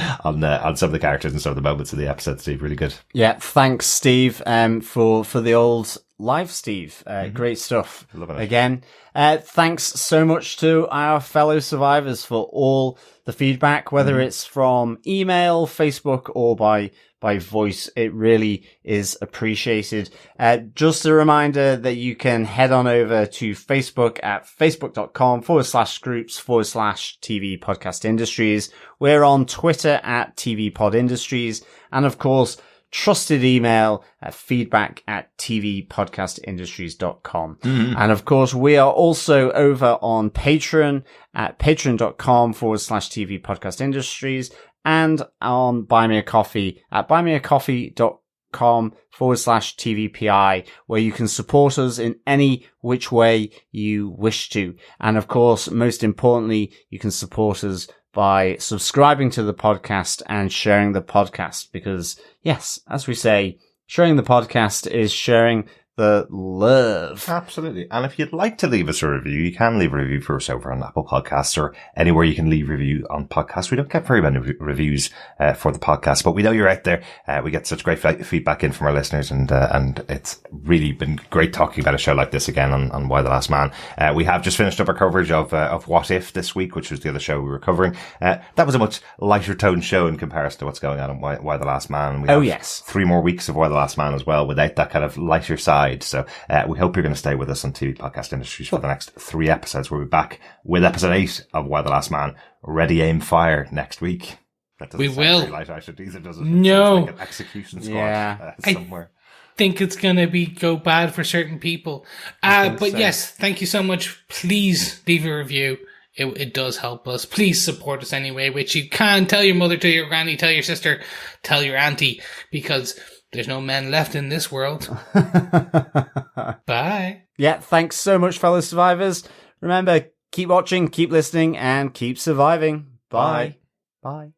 some of the characters and some of the moments of the episode. Steve, really good. Yeah, thanks, Steve, for the old live Steve. Great stuff. Loving it. Again, thanks so much to our fellow survivors for all the feedback, whether it's from email, Facebook, or by voice. It really is appreciated. Just a reminder that you can head on over to Facebook at facebook.com/groups/TV Podcast Industries. We're on Twitter at TV Pod Industries. And of course, trusted email at feedback@tvpodcastindustries.com. And of course, we are also over on Patreon at patreon.com/TV Podcast Industries and on Buy Me a Coffee at buymeacoffee.com/TVPI, where you can support us in any which way you wish to. And of course, most importantly, you can support us by subscribing to the podcast and sharing the podcast, because yes, as we say, sharing the podcast is sharing the love. Absolutely. And if you'd like to leave us a review, you can leave a review for us over on Apple Podcasts or anywhere you can leave a review on podcasts. We don't get very many reviews for the podcast, but we know you're out there. We get such great feedback in from our listeners, and it's really been great talking about a show like this again on Y: The Last Man. We have just finished up our coverage of What If this week, which was the other show we were covering. That was a much lighter toned show in comparison to what's going on Y: The Last Man. We have 3 more weeks of Y: The Last Man as well, without that kind of lighter side. So we hope you're going to stay with us on TV Podcast Industries for the next 3 episodes. We'll be back with episode 8 of Y: The Last Man. Ready, aim, fire next week. We will. Light, does it? No. Like an execution squad somewhere. Think it's going to go bad for certain people. But so. Yes, thank you so much. Please leave a review. It does help us. Please support us anyway, which you can. Tell your mother, tell your granny, tell your sister, tell your auntie, because there's no men left in this world. Bye. Yeah, thanks so much, fellow survivors. Remember, keep watching, keep listening, and keep surviving. Bye. Bye.